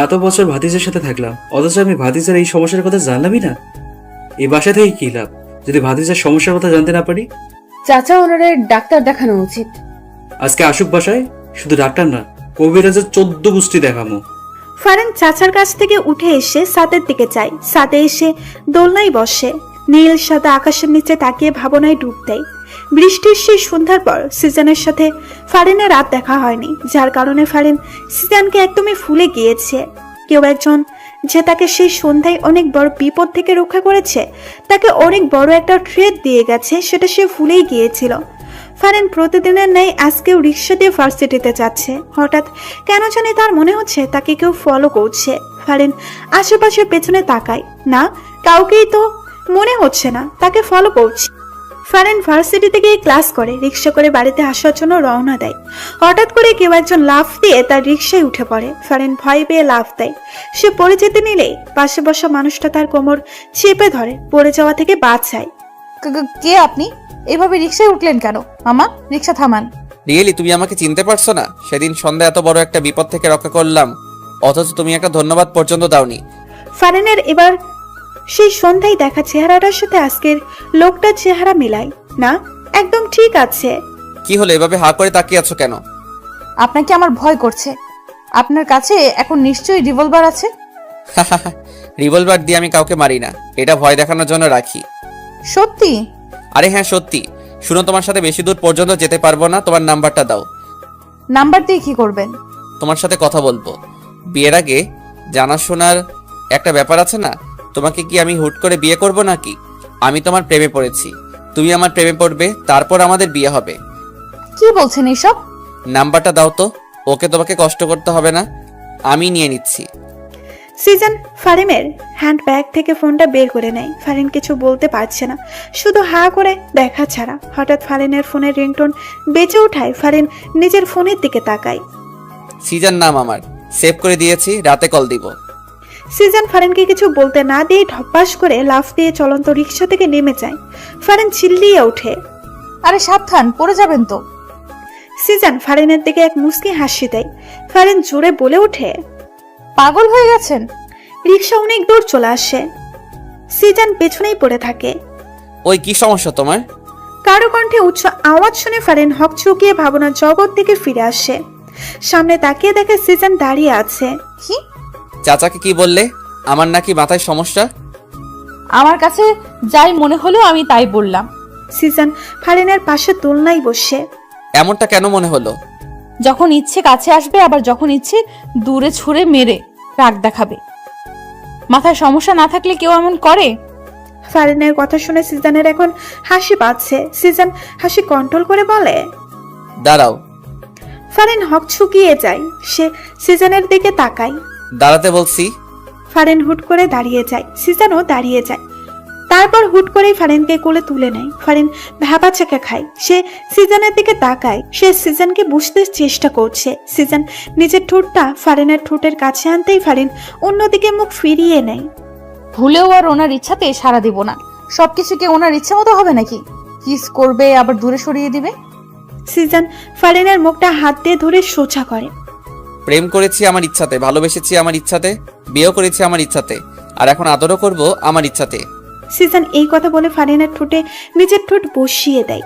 এত বছর ভাতিজার সাথে থাকলাম, অথচ আমি ভাতিজার এই সমস্যার কথা জানলামই না। এই বাসা থেকে কি লাভ যদি ভাতিজার সমস্যার কথা জানতে না পারি? চাচা ওনারে ডাক্তার দেখানো উচিত। আজকে আসুক বাসায়, শুধু ডাক্তার না, কবিরাজের 14 গোষ্ঠী দেখামো। ফারিন চাচার কাছ থেকে উঠে এসে সাদের দিকে যায়। সাদে এসে দোলনায় বসে। নীল সাদা আকাশের নিচে তাকিয়ে ভাবনায় ডুব দেয়। বৃষ্টির সেই সন্ধ্যার পর সিজনের সাথে ফারিনের রাত দেখা হয়নি, যার কারণে ফারিন সিজনকে একদমই ভুলে গিয়েছে। কেউ একজন যে তাকে সেই সন্ধ্যায় অনেক বড় বিপদ থেকে রক্ষা করেছে, তাকে অনেক বড় একটা ট্রিট দিয়ে গেছে, সেটা সে ভুলেই গিয়েছিল। ফারিন প্রতিদিনের ন্যায় আজকেও রিক্সা দিয়ে ভার্সিটিতে যাচ্ছে। হঠাৎ কেন জানি তার মনে হচ্ছে তাকে কেউ ফলো করছে। ফারিন আশেপাশের পেছনে তাকায়, না কাউকেই তো মনে হচ্ছে না তাকে ফলো করছে। ফারিন ভার্সিটিতে গিয়ে ক্লাস করে রিক্সা করে বাড়িতে আসার জন্য রওনা দেয়। হঠাৎ করে কেউ একজন লাফ দিয়ে তার রিক্সায় উঠে পড়ে। ফারিন ভয় পেয়ে লাফ দেয়। সে পড়ে যেতে নিলেই পাশে বসা মানুষটা তার কোমর চেপে ধরে পড়ে যাওয়া থেকে বাঁচায়। কে আপনি? এভাবে রিক্সায় উঠলেন কেন? মামা, রিক্সা থামান। রিয়েলি তুমি আমাকে চিনতে পারছো না? সেদিন সন্ধ্যা এত বড় একটা বিপদ থেকে রক্ষা করলাম, অথচ তুমি একটা ধন্যবাদ পর্যন্ত দাওনি। ফারিনের এবার সেই সন্ধ্যায় দেখা চেহারাটার সাথে আজকের লোকটার চেহারা মিলাই না, একদম ঠিক আছে। কি হলো, এভাবে হা করে তাকিয়ে আছো কেন? আপনাকে আমার ভয় করছে। আপনার কাছে এখন নিশ্চয়ই রিভলভার আছে। রিভলভার দিয়ে আমি কাউকে মারি না, এটা ভয় দেখানোর জন্য রাখি। সত্যি? আরে হ্যাঁ সত্যি। শুনো, তোমার সাথে বেশি দূর পর্যন্ত যেতে পারবো না, তোমার নাম্বারটা দাও। নাম্বার দিয়ে কি করবেন? তোমার সাথে কথা বলবো। বিয়ের আগে জানাশোনার একটা ব্যাপার আছে না? তোমাকে কি আমি হুট করে বিয়ে করব নাকি? আমি তোমার প্রেমে পড়েছি, তুমি আমার প্রেমে পড়বে, তারপর আমাদের বিয়ে হবে। কি বলছেন এসব? নাম্বারটা দাও তো, ওকে তোমাকে কষ্ট করতে হবে না, আমি নিয়ে নিচ্ছি। সিজন ফারিনের হ্যান্ড ব্যাগ থেকে ফোনটা বের করে নেয়। ফারিন কিছু বলতে পারছে না, শুধু হা করে দেখা ছাড়া। হঠাৎ ফারিনের ফোনের রিংটোন বেজে ওঠায়। ফারিন নিজের ফোনের দিকে তাকায়। সিজান নাম আমার, সেভ করে দিয়েছি, রাতে কল দিব। সিজন ফারিনকে কিছু বলতে না দিয়ে ঢপাস করে লাফ দিয়ে চলন্ত রিক্সা থেকে নেমে যায়। ফারিন চিল্লিয়ে ওঠে, আরে সাবধান, পড়ে যাবেন তো। সিজন ফারিনের দিকে এক মুচকি হাসি দেয়। ফারিন জোরে বলে ওঠে, পাগল হয়ে গেছেন? রিক্সা অনেক দূর চলে আসে। সিজন পেছনেই পড়ে থাকে। ওই কি সমস্যা তোমার? কারো কণ্ঠে উচ্চ আওয়াজ শুনে ফারিন হকচকিয়ে ভাবনার জগৎ থেকে ফিরে আসে। সামনে তাকিয়ে দেখে সিজন দাঁড়িয়ে আছে। কি? চাচাকে কি বললে? আমার নাকি মাথায় সমস্যা? আমার কাছে যাই মনে হলো আমি তাই বললাম। সিজন ফারিনের পাশে দোলনায় বসে। এমনটা কেন মনে হলো? যখন ইচ্ছে কাছে আসবে, আবার যখন ইচ্ছে দূরে ছুঁড়ে মেরে রাগ দেখাবে। মাথায় সমস্যা না থাকলে কেউ এমন করে? ফারিনের কথা শুনে সিজনের এখন হাসি পাচ্ছে। সিজন হাসি কন্ট্রোল করে বলে, দাঁড়াও। ফারিন হকচকিয়ে যায়। সে সিজনের দিকে তাকায়। দাঁড়াতে বলছি। ফারিন হুট করে দাঁড়িয়ে যায়। সিজনও দাঁড়িয়ে যায়। তারপর হুট করেই ফারিনকে কোলে তুলে নেয়। ফারিন ভাবা চেকে খায়। সে সিজনের দিকে তাকায়। সে সিজনকে বুঝতে চেষ্টা করছে। সিজন নিজের ঠোঁটটা ফারিনের ঠোঁটের কাছে আনতেই ফারিন অন্যদিকে মুখ ফিরিয়ে নেয়। ভুলেও আর ওনার ইচ্ছাতে সাড়া দিব না। সবকিছুকে ওনার ইচ্ছা মতো হবে নাকি? কিস করবে আবার দূরে সরিয়ে দিবে। সিজন ফারিনের মুখটা হাত দিয়ে ধরে সোজা করে। প্রেম করেছি আমার ইচ্ছাতে, ভালোবেসেছি আমার ইচ্ছাতে, বিয়েও করেছি আমার ইচ্ছাতে, আর এখন আদরও করব আমার ইচ্ছাতে। সিজন এই কথা বলে ফারিনের ঠোঁটে নিজের ঠোঁট বসিয়ে দেয়।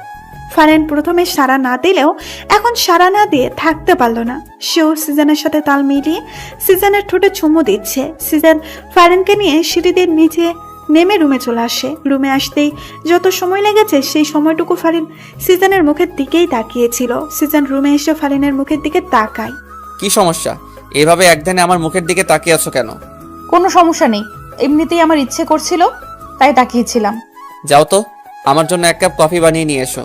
ফারিন প্রথমে সাড়া না দিলেও এখন সাড়া না দিয়ে থাকতে পারল না। সেও সিজনের সাথে তাল মিলিয়ে সিজনের ঠোঁটে চুমু দিচ্ছে। সিজন ফারিনকে নিয়ে সিঁড়ি দিয়ে নিচে নেমে রুমে চলে আসে। রুমে আসতেই যত সময় লেগেছে সেই সময়টুকু ফারিন সিজনের মুখের দিকেই তাকিয়েছিল। সিজন রুমে এসে ফারিনের মুখের দিকে তাকায়। কি সমস্যা? এভাবে একধানে আমার মুখের দিকে তাকিয়ে আছো কেন? কোনো সমস্যা নেই, এমনিতেই আমার ইচ্ছে করছিল তাই তাকিয়েছিলাম। যাও তো, আমার জন্য এক কাপ কফি বানিয়ে নিয়ে এসো।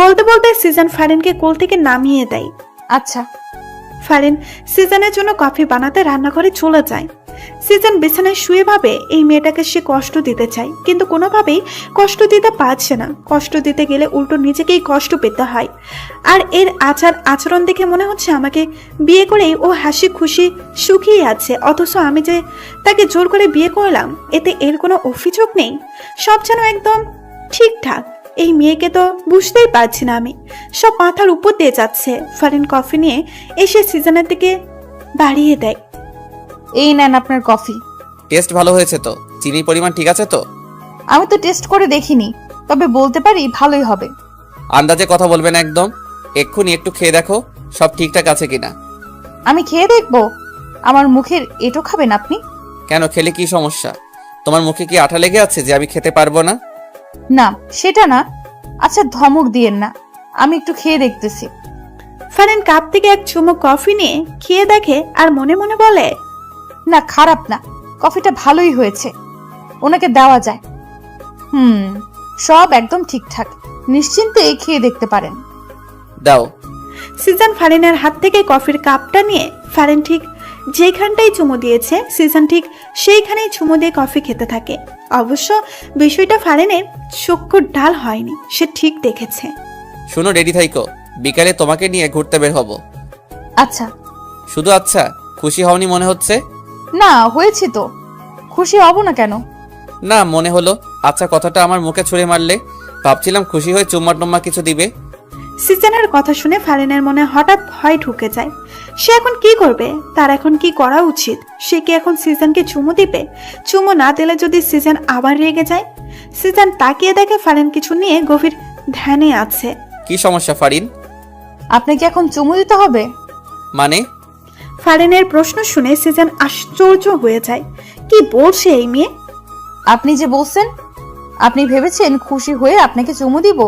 বলতে বলতে সিজন ফারিনকে কোল থেকে নামিয়ে দেয়। আচ্ছা। ফারিন সিজনের জন্য কফি বানাতে রান্নাঘরে চলে যায়। সিজন বিছানায় শুয়ে ভাবে এই মেয়েটাকে সে কষ্ট দিতে চায়, কিন্তু কোনোভাবেই কষ্ট দিতে পারছে না। কষ্ট দিতে গেলে উল্টো নিজেকেই কষ্ট পেতে হয়। আর এর আচরণ দেখে মনে হচ্ছে আমাকে বিয়ে করেই ও হাসি খুশি সুখী আছে, অথচ আমি যে তাকে জোর করে বিয়ে করলাম এতে এর কোনো অভিযোগ নেই। সব যেন একদম ঠিকঠাক। এই মেয়েকে তো বুঝতেই পারছি না আমি, সব মাথার উপর দিয়ে যাচ্ছে। ফারিন কফি নিয়ে এসে সিজনের দিকে বাড়িয়ে দেয়। এই নেন আপনার কফি। টেস্ট ভালো হয়েছে তো? চিনির পরিমাণ ঠিক আছে তো? আমি তো টেস্ট করে দেখিনি, তবে বলতে পারি ভালোই হবে। আন্দাজে কথা বলবে না একদম। এক্ষুনি একটু খেয়ে দেখো সব ঠিকঠাক আছে কিনা। আমি খেয়ে দেখবো? আমার মুখের এটো খাবেন আপনি? কেন, খেলে কি সমস্যা? তোমার মুখে কি আঠা লেগে আছে যে আমি খেতে পারবো না? না সেটা না। আচ্ছা ধমক দিয়েন না, আমি একটু খেয়ে দেখতেছি। ফারিন কাপ থেকে এক চুমুক কফি নিয়ে খেয়ে দেখে আর মনে মনে বলে, না খারাপ না, কফিটা ভালোই হয়েছে, ওনাকে দেওয়া যায়। সব একদম ঠিকঠাক, নিশ্চিন্তে খেয়ে দেখতে পারেন। দাও। সিজন ফারিনের হাত থেকে কফির কাপটা নিয়ে ফারিন ঠিক যেখানটাই চুমু দিয়েছে সিজন ঠিক সেইখানেই চুমু দিয়ে কফি খেতে থাকে। অবশ্য বিষয়টা ফারিনের চক্ষুর ঢাল হয়নি, সে ঠিক দেখেছে। শুনো, রেডি থাইকো, বিকালে তোমাকে নিয়ে ঘুরতে বের হব। আচ্ছা। শুধু আচ্ছা? খুশি হওনি মনে হচ্ছে? না, হয়েছি তো, খুশি হব না কেন? না, মনে হলো। আচ্ছা কথাটা আমার মুখে ছুঁড়ে মারলে, ভাবছিলাম খুশি হয়ে চুম্মা টুম্মা কিছু দিবে। সিজনের কথা শুনে ফারিনের মনে হঠাৎ ভয় ঢুকে যায়। সে এখন কি করবে? তার এখন কি করা উচিত? সে কি এখন সিজনকে চুমু দিবে? চুমু না দিলে যদি সিজন আবার রেগে যায়? সিজন তাকিয়ে দেখে ফারিন কিছু নিয়ে গভীর ধ্যানে আছে। কি সমস্যা ফারিন? আপনাকে এখন চুমু দিতে হবে? মানে? ফারিনের প্রশ্ন শুনে সিজন আশ্চর্য হয়ে যায়। কি বলছে এই মেয়ে? আপনি যে বলছেন, আপনি ভেবেছেন খুশি হয়ে আপনাকে চুমু দিব,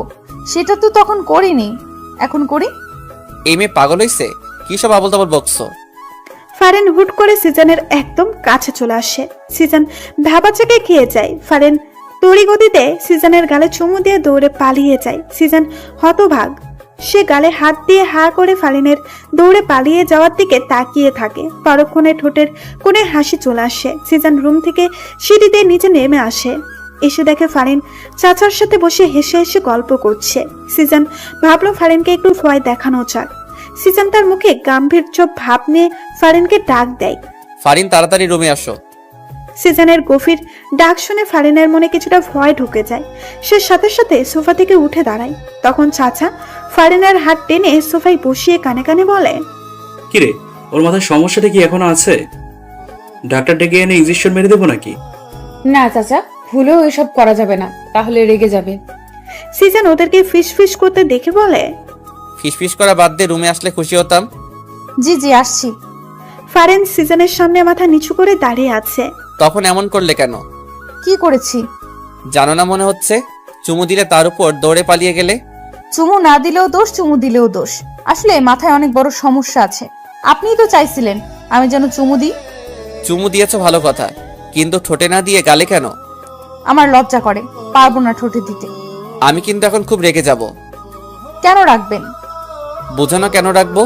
সেটা তো তখন করিনি, এখন করি। এই মেয়ে পাগল হইছে? কি সব আবল তাবল বকছো? ফারিন হুট করে সিজনের একদম কাছে চলে আসে। সিজন ধাবাচাকে খেয়ে যায়। ফারিন তড়িগতিতে সিজনের গালে চুমু দিয়ে দৌড়ে পালিয়ে যায়। সিজন হতভাগ, সে গালে হাত দিয়ে হা করে ফারিনের দৌড়ে পালিয়ে যাওয়ার দিকে তাকিয়ে থাকে। পরক্ষণে ঠোঁটের কোণে হাসি চলে আসে। সিজন রুম থেকে সিঁড়িতে নিচে নেমে আসে। এসে দেখে ফারিন চাচার সাথে বসে হেসে হেসে গল্প করছে। সিজন ভাবলো ফারিনকে একটু ভয় দেখানো যাক। সিজন তার মুখে গাম্ভীর্য ভাব নিয়ে ফারিনকে ডাক দেয়। ফারিন, তাড়াতাড়ি রুমে আসো। সিজনের গভীর ডাক শুনে ফারিনের মনে কিছুটা ভয় ঢুকে যায়। সে সাথে সাথে সোফা থেকে উঠে দাঁড়ায়। তখন চাচা ফারিনের হাত টেনে সোফায় বসিয়ে কানে কানে বলে, কিরে, ওর মাথায় সমস্যাটা কি এখনো আছে? ডাক্তার ডেকে এনে ইনজেকশন মেরে দেবো নাকি? না চাচা, ভুলেও এসব করা যাবে না, তাহলে রেগে যাবে। সিজন ওদেরকে ফিস ফিস করতে দেখে বলে, ফিসফিস করা বাদ দিয়ে রুমে আসলে খুশি হতাম। জি জি আসছি। ফারিন সিজনের সামনে মাথা নিচু করে দাঁড়িয়ে আছে। তখন এমন করলে কেন? কি করেছি? জানো না মনে হচ্ছে? চুমু দিলে তার উপর দৌড়ে পালিয়ে গেলে। চুমু না দিলেও দোষ, চুমু দিলেও দোষ। আসলে মাথায় অনেক বড় সমস্যা আছে। আপনিই তো চাইছিলেন আমি যেন চুমু দিই। চুমু দিয়েছো ভালো কথা, কিন্তু ঠোঁটে না দিয়ে গালে কেন? আমার লজ্জা করে, পারবো না ঠোঁটে দিতে। আমি কিন্তু এখন খুব রেগে যাব। কেন রাখবেন? বোঝানো কেন রাখবো?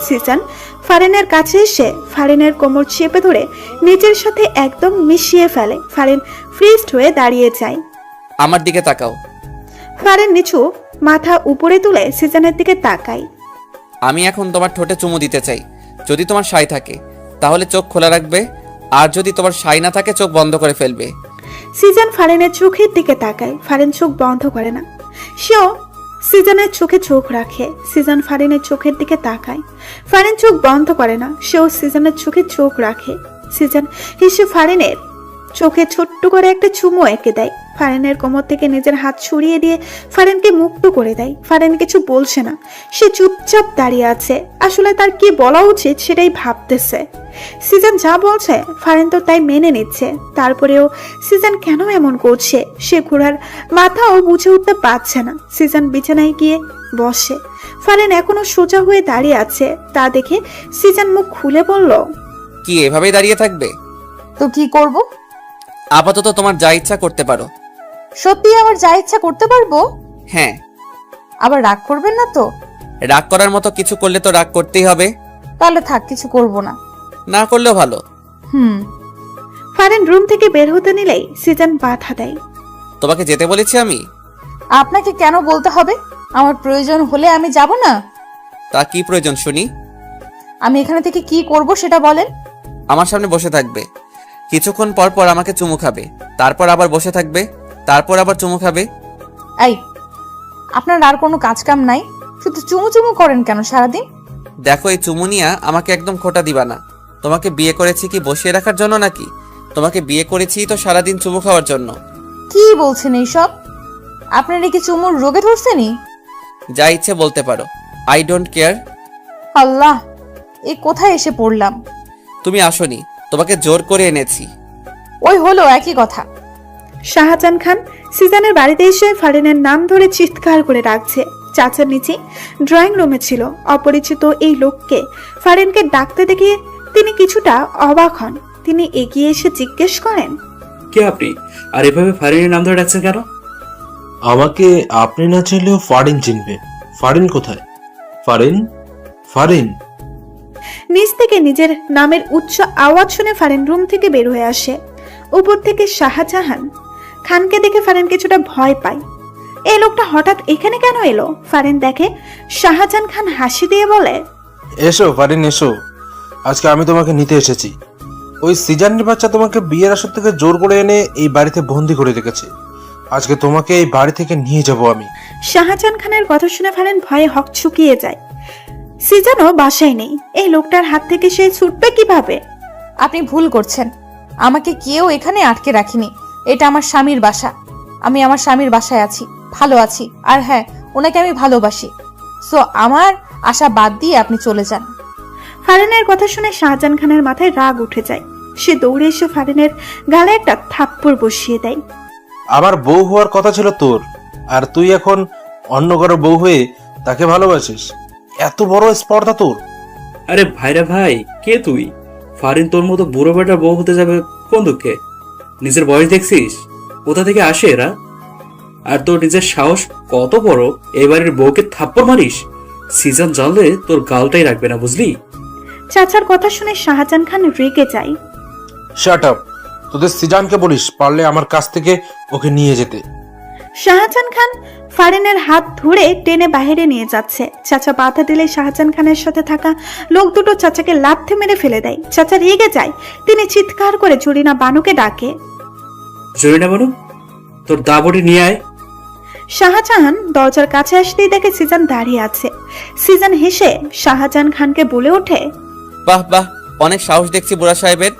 সিজন ফারিনের কাছে এসে ফারিনের কোমর চেপে ধরে নিজের সাথে একদম মিশিয়ে ফেলে। ফারিন ফ্রিজড হয়ে দাঁড়িয়ে যায়। আমার দিকে তাকাও। ফারিন নিচু মাথা উপরে তুলে সিজনের দিকে তাকায়। আমি এখন তোমার ঠোঁটে চুমু দিতে চাই। যদি তোমার সাই থাকে তাহলে চোখ খোলা রাখবে, আর যদি তোমার সাই না থাকে চোখ বন্ধ করে ফেলবে। সিজন ফারিনের চোখের দিকে তাকায়। ফারিন চোখ বন্ধ করে না, সেও সিজনের চোখে চোখ রাখে। সিজন ফারিনের চোখের দিকে তাকায়। ফারিন চোখ বন্ধ করে না, সেও সিজনের চোখে চোখ রাখে। সিজন হেসে ফারিনের চোখে ছোট্ট করে একটা চুমু এঁকে দেয়। ফারিনের কোমর থেকে নিজের হাত ছড়িয়ে দিয়ে ফারিনকে মুক্ত করে দেয়। ফারিন কিছু বলছে না, সে চুপচাপ দাঁড়িয়ে আছে। আসলে তার কি বলা উচিত সেটাই ভাবতেছে। সিজন যা বলছে ফারিন তো তাই মেনে নিচ্ছে। তারপরেও সিজন কেন এমন করছে সে ঘোড়ার মাথাও বুঝে উঠতে পারছে না। সিজন বিছানায় গিয়ে বসে। ফারিন এখনো সোজা হয়ে দাঁড়িয়ে আছে। তা দেখে সিজন মুখ খুলে বলল, কি এভাবেই দাঁড়িয়ে থাকবে? তো কি করব? আপাতত তোমার যা ইচ্ছা করতে পারো। সত্যি আমার যা ইচ্ছা করতে পারবো? হ্যাঁ। আবার রাগ করবেন না তো? রাগ করার মতো কিছু করলে তো রাগ করতেই হবে। তাহলে থাক, কিছু করব না। না করলেও ভালো। ফারিন রুম থেকে বের হতে নিলেই সিজন বাধা দেয়। তোমাকে যেতে বলেছি আমি? আপনাকে কেন বলতে হবে? আমার প্রয়োজন হলে আমি যাব না। তা কি প্রয়োজন শুনি? আমি এখানে থেকে কি করব সেটা বলেন। আমার সামনে বসে থাকবে, কিছুক্ষণ পর পর আমাকে চুমু খাবে, তারপর আবার বসে থাকবে, তারপর আবার চুমু খাবে। এই, আপনার আর কোনো কাজ কাম নাই? শুধু চুমু চুমু করেন কেন সারাদিন? দেখো, এই চুমু নিয়া আমাকে একদম খোটা দিবা না। তোমাকে বিয়ে করেছি কি বসিয়ে রাখার জন্য নাকি? তোমাকে বিয়ে করেছি তো সারাদিন চুমু খাওয়ার জন্য। কি বলছেন এইসব? আপনার কি চুমুর রোগে ধরছেনি? যা ইচ্ছে বলতে পারো, আই ডোন্ট কেয়ার। আল্লাহ, এ কোথায় এসে পড়লাম? তুমি আসোনি, তোমাকে জোর করে এনেছি। ওই হলো একই কথা। শাহজাহান খান সিজনের বাড়িতে এসে ফারিনের নাম ধরে চিৎকার করে ডাকছে। চাচার নিচে ড্রয়িং রুমে ছিল। অপরিচিত এই লোককে ফারিনকে ডাকতে দেখে তিনি কিছুটা অবাক হন। তিনি এগিয়ে এসে জিজ্ঞেস করেন, কে আপনি? আর এভাবে ফারিনের নাম ধরে ডাকছেন কেন? আমাকে আপনি না চাইলেও ফারিন চিনবে। ফারিন কোথায়? ফারিন, ফারিন। নিচ থেকে নিজের নামের উচ্চ আওয়াজ শুনে ফারিন রুম থেকে বের হয়ে আসে। উপর থেকে শাহজাহান খানকে দেখে ফারিন কিছুটা ভয় পায়। এই লোকটা হঠাৎ এখানে কেন এলো? ফারিন দেখে শাহজাহান খান হাসি দিয়ে বলে, এসো ফারিন এসো, আজকে আমি তোমাকে নিতে এসেছি। ওই সিজানের বাচ্চা তোমাকে বিয়ের আসর থেকে জোর করে এনে এই বাড়িতে বন্দি করে রেখেছে। আজকে তোমাকে এই বাড়ি থেকে নিয়ে যাব আমি। শাহজাহান খানের কথা শুনে ফারিন ভয়ে হকচকিয়ে যায়। সিজানও বাসায় নেই। এই লোকটার হাত থেকে সে ছুটবে কিভাবে? আপনি ভুল করছেন। আমাকে কেউ এখানে আটকে রাখিনি। এটা আমার স্বামীর বাসা। আমি আমার স্বামীর বাসায় আছি, ভালো আছি। আর হ্যাঁ, ওনাকে আমি ভালোবাসি। সো আমার আশা বাদ দিয়ে আপনি চলে যান। ফারিনের কথা শুনে শাহজাহান খানের মাথায় রাগ উঠে যায়। সে দৌড়ে এসে ফারিনের গালে একটা থাপ্পড় বসিয়ে দেয়। আমার বউ হওয়ার কথা ছিল তোর, আর তুই এখন অন্য কারো বউ হয়ে তাকে ভালোবাসিস? এত বড় স্পর্ধা তোর! আরে ভাইরা ভাই, কে তুই? ফারিন তোর মতো বুড়ো বেটার বউ হতে যাবে কোন দুঃখে? নিজের বয়স দেখছিস? কোথা থেকে আসে এরা? আর তোর নিজের সাহস কত বড়, এবারের বউকে থাপ্পড় মারিস? সিজন জানলে তোর গালটাই রাখবে না, বুঝলি? চাচার কথা শুনে শাহজাহান খান রেগে যায়। Shut up! তোদের সিজানকে বলিস পারলে আমার কাছ থেকে ওকে নিয়ে যেতে। শাহজাহান খান ফারিনের হাত ধরে টেনে বাইরে নিয়ে যাচ্ছে। চাচা বাধা দিলে শাহজাহান খানের সাথে থাকা লোক দুটো চাচাকে লাথি মেরে ফেলে দেয়। চাচা রেগে যায়। তিনি চিৎকার করে জরিনা বানুকে ডাকে। জরিনা বানু, তোর দাবটি নিয়ে আয়। শাহজাহান দরজার কাছে আসতেই দেখে সিজান দাঁড়িয়ে আছে। সিজান হেসে শাহজাহান খানকে বলে ওঠে, বাহ বাহ, অনেক সাহস দেখছি বুড়া সাহেবের।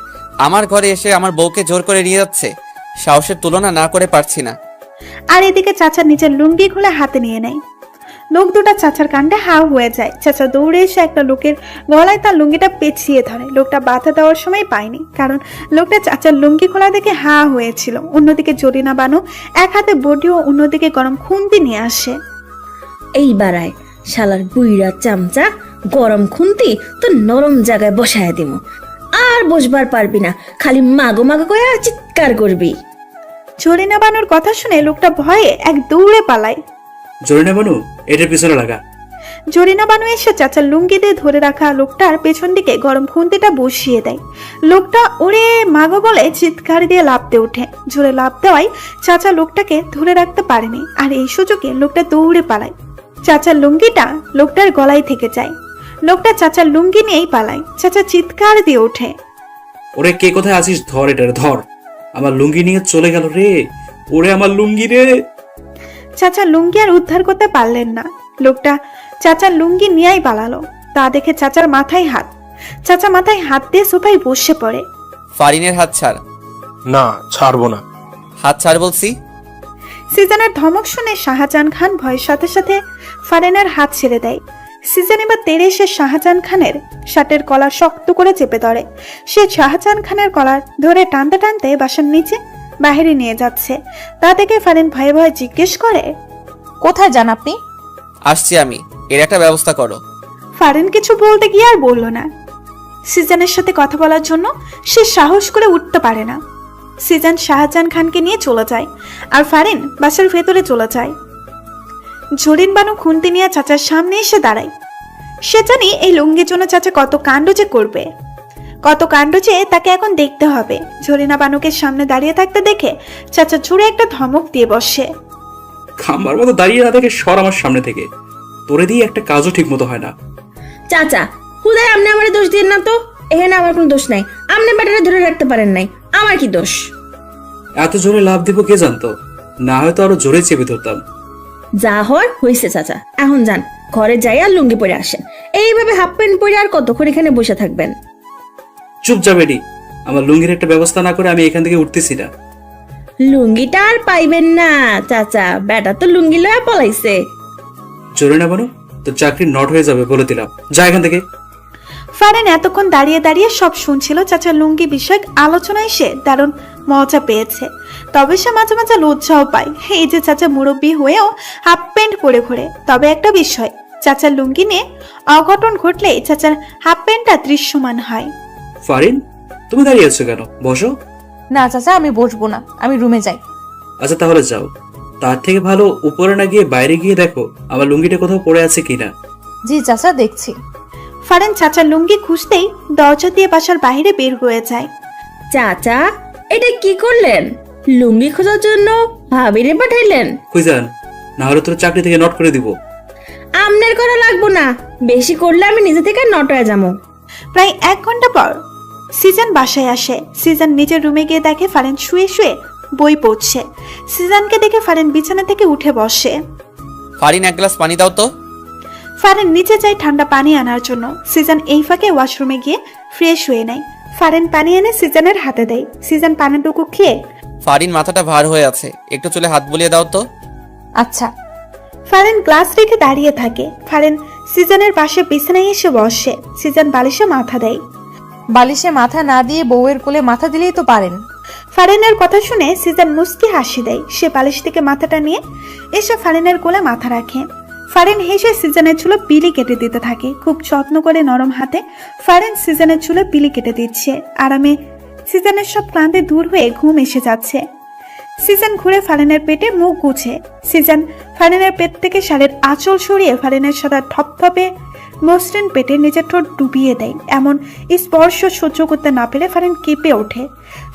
আমার ঘরে এসে আমার বউকে জোর করে নিয়ে যাচ্ছে। সাহসের তুলনা না করে পারছি না। আর এদিকে চাচা নিজের লুঙ্গি খুলে হাতে নিয়ে নেয়। লোক দুটা চাচার কাণ্ডে হাও হয়ে যায়। চাচা দৌড়ে এসে একটা লোকের গলায় তার লুঙ্গিটা পেঁচিয়ে ধরে। লোকটা বাধা দেওয়ার সময় পায়নি, কারণ লোকটা চাচার লুঙ্গি খোলা দেখে হা হয়েছিল। অন্যদিকে জরিনা বানু এক হাতে বডি ও অন্যদিকে গরম খুন্তি নিয়ে আসে। এই বাড়ায় শালার বুইরা চামচা, গরম খুন্তি তো নরম জায়গায় বসায় দিমু। আর বসবার পারবি না, খালি মাগো মাগো করে চিৎকার করবি। জরিনা বানুর কথা শুনে লোকটা ভয়ে এক দৌড়ে পালায়। জরিনা বানু, এটার পিছনে লাগা। জরিনা বানু এসে চাচার লুঙ্গি দিয়ে ধরে রাখা লোকটার পেছন দিকে গরম খুন্তিটা বসিয়ে দেয়। লোকটা ওরে মাগো বলে চিৎকার দিয়ে লাফতে ওঠে। জোরে লাফ দেওয়ায় চাচা লোকটাকে ধরে রাখতে পারেনি, আর এই সুযোগে লোকটা দৌড়ে পালায়। চাচার লুঙ্গিটা লোকটার গলায় থেকে যায়। লোকটা চাচার লুঙ্গি নিয়েই পালায়। চাচা চিৎকার দিয়ে ওঠে, ওরে কে কোথায় আছিস? ধর এটারে, ধর। আমার লুঙ্গি নিয়ে চলে গেল রে। ওরে আমার লুঙ্গি রে। চাচা লুঙ্গি আর উদ্ধার করতে পারলেন না। লোকটা চাচার লুঙ্গি নিয়েই পালালো। তা দেখে চাচার মাথায় হাত। চাচা মাথায় হাত দিয়ে সোফায় বসে পড়ে। ফারিনের হাত ছাড়। না, ছাড়বো না। হাত ছাড় বলছি। সিজানের ধমক শুনে শাহজাহান খান ভয়ের সাথে সাথে ফারিনের হাত ছেড়ে দেয়। সিজন এবার তেড়ে এসে শাহজাহান খানের শার্টের কলার শক্ত করে চেপে ধরে। সে শাহজাহান খানের কলার ধরে টানতে টানতে বাসার নিচে বাইরে নিয়ে যাচ্ছে। তা দেখে ফারিন ভয়ে ভয়ে জিজ্ঞেস করে, কোথায় যান আপনি? আসছি আমি, এর একটা ব্যবস্থা করো। ফারিন কিছু বলতে গিয়ে আর বলল না। সিজানের সাথে কথা বলার জন্য সে সাহস করে উঠতে পারে না। সিজান শাহজাহান খানকে নিয়ে চলে যায়, আর ফারিন বাসার ভেতরে চলে যায়। জরিন বানু খুন্তি নিয়ে চাচার সামনে এসে দাঁড়ায়। সে জানি এই লুঙ্গির জন্য চাচা কত কাণ্ড যে করবে, কত কাণ্ড যে তাকে এখন দেখতে হবে। জরিনা বানুকে সামনে দাঁড়িয়ে থাকতে দেখে চাচা জোরে একটা ধমক দিয়ে বসে। খাম্বার মতো দাঁড়িয়ে না থেকে সর আমার সামনে থেকে। তোরে দিয়ে একটা কাজও ঠিক মতো হয় না। চাচা, হুদায় আপনি আমার দোষ দিন না তো। এখানে আমার কোনো দোষ নাই। আপনি ব্যাটারে ধরে রাখতে পারেন নাই, আমার কি দোষ? এত জোরে লাভ দিব কে জানতো? না হয়তো আরো জোরে চেপে ধরতাম। যা হয় হয়েছে চাচা, এখন যান ঘরে যাই আর লুঙ্গি পরে আসেন। এইভাবে হাফ প্যান্ট পরে আর কতক্ষণ এখানে বসে থাকবেন? চুপ যা বেডি। আমার লুঙ্গির একটা ব্যবস্থা না করে আমি এখান থেকে উঠতেছি না। লুঙ্গিটা আর পাইবেন না চাচা, বেটা তো লুঙ্গি লয়া পলাইছে। জোরে না বানু, তোর চাকরি নট হয়ে যাবে বলে দিলাম। যা এখান থেকে। ফারিন এতক্ষণ দাঁড়িয়ে দাঁড়িয়ে সব শুনছিল। চাচার লুঙ্গি বিষয়ক আলোচনায় সে দারুণ মজা পেয়েছে। তবে সে মাঝে মাঝে লজ্জাও পায়। এই যে চাচা মুরব্বী হয়েও হাফ প্যান্ট পরে ঘোরে। তবে একটা বিষয়, চাচার লুঙ্গি নিয়ে অঘটন ঘটলে চাচার হাফ প্যান্টটা দৃশ্যমান হয়। ফারিন, তুমি দাঁড়িয়ে আছো কেন? বসো। না চাচা, আমি বসবো না, আমি রুমে যাই। আচ্ছা তাহলে যাও। তার থেকে ভালো উপরে না গিয়ে বাইরে গিয়ে দেখো আমার লুঙ্গিটা কোথাও পড়ে আছে কিনা। জি চাচা, দেখছি। ফারান চাচার লুঙ্গি খুঁজতেই দরজা দিয়ে বাসার বাইরে বের হয়ে যায়। চাচা, এটা কি করলেন? লুঙ্গি খোঁজার জন্য ভাবিরে পাঠাইলেন? খুঁজান, না হলে তোর চাকরি থেকে নট করে দিব। আমনের করা লাগবো না, বেশি করলে আমি নিজে থেকে নট হয়ে যাবো। প্রায় 1 ঘন্টা পর সিজন বাসায় আসে। সিজন নিজের রুমে গিয়ে দেখে ফারান শুয়ে শুয়ে বই পড়ছে। সিজনকে দেখে ফারান বিছানা থেকে উঠে বসে। ফারিন, এক গ্লাস পানি দাও তো। ফারান নিচে যায় ঠান্ডা পানি আনার জন্য। সিজন এই ফাঁকে ওয়াশরুমে গিয়ে ফ্রেশ হয়ে নেয়। ফারান পানি এনে সিজনের হাতে দেয়। সিজন পানিটুকু খেয়ে, ফারিন, মাথাটা ভার হয়ে আছে, একটু চুলে হাত বুলিয়ে দাও তো। আচ্ছা। ফারান গ্লাস রেখে দাঁড়িয়ে থাকে। ফারান সিজনের পাশে বিছানায় এসে বসে। সিজন বালিশে মাথা দেয়। বালিশে মাথা না দিয়ে বউয়ের কোলে মাথা দিলেই তো পারেন। ফারানের কথা শুনে সিজন মুস্কি হাসি দেয়। সে বালিশ থেকে মাথাটা নিয়ে এসে ফারানের কোলে মাথা রাখে। ফারান হেসে সিজনের চুলে বিলি কেটে দিতে থাকে। খুব যত্ন করে নরম হাতে ফারান সিজনের চুলে বিলি কেটে দিচ্ছে। আরামে সিজনের সব ক্লান্তি দূর হয়ে ঘুম এসে যাচ্ছে। সিজন ঘুরে ফারানের পেটে মুখ গুছে। সিজন ফারানের পেট থেকে শাড়ির আঁচল সরিয়ে ফারানের সাদা থপথপে মসৃণ পেটে নিজের ঠোঁট ডুবিয়ে দেয়। এমন স্পর্শ সহ্য করতে না পেরে ফারান কেঁপে ওঠে।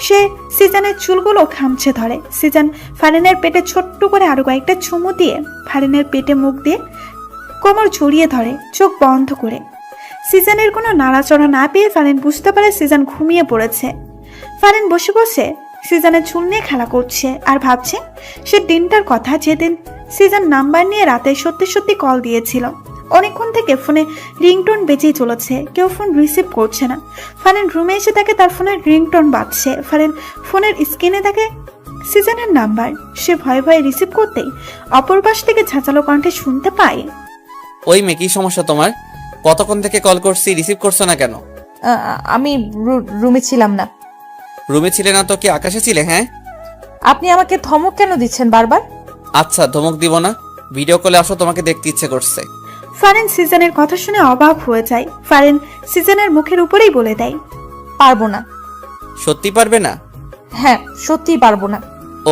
সে সিজনের চুলগুলো খামচে ধরে। সিজন ফারানের পেটে ছোট্ট করে আরো কয়েকটা চুমু দিয়ে ফারানের পেটে মুখ দিয়ে কোমর জড়িয়ে ধরে, চোখ বন্ধ করে। সিজনের কোনো নাড়াচড়া না পেয়ে ফারান বুঝতে পারে সিজন ঘুমিয়ে পড়েছে। ফারান বসে বসে সিজনের চুল নিয়ে খেলা করছে আর ভাবছে সে দিনটার কথা, যেদিন সিজন নাম্বার নিয়ে রাতে সত্যি সত্যি কল দিয়েছিল। অনেকক্ষণ থেকে ফোনে রিংটোন বেজেই চলেছে, কেউ ফোন রিসিভ করছে না। ফারান রুমে এসে তাকে তার ফোনের রিংটোন বাজছে। ফারান ফোনের স্ক্রিনে দেখে সিজনের নাম্বার। সে ভয়ে ভয়ে রিসিভ করতেই অপর পাশ থেকে ঝাঁচালো কণ্ঠে শুনতে পায়, ওই মেয়ে, কি সমস্যা তোমার? কতক্ষণ থেকে কল করছি, রিসিভ করছো না কেন? আমি রুমে ছিলাম না। রুমে ছিলে না তো কি আকাশে ছিলে? হ্যাঁ। আপনি আমাকে ধমক কেন দিচ্ছেন বারবার? আচ্ছা, ধমক দিব না, ভিডিও কলে আসো, তোমাকে দেখতে ইচ্ছে করছে। ফারান সিজনের কথা শুনে অবাক হয়ে যায়। ফারান সিজনের মুখের উপরেই বলে দেয়, পারবো না। সত্যি পারবে না? হ্যাঁ, সত্যিই পারবো না।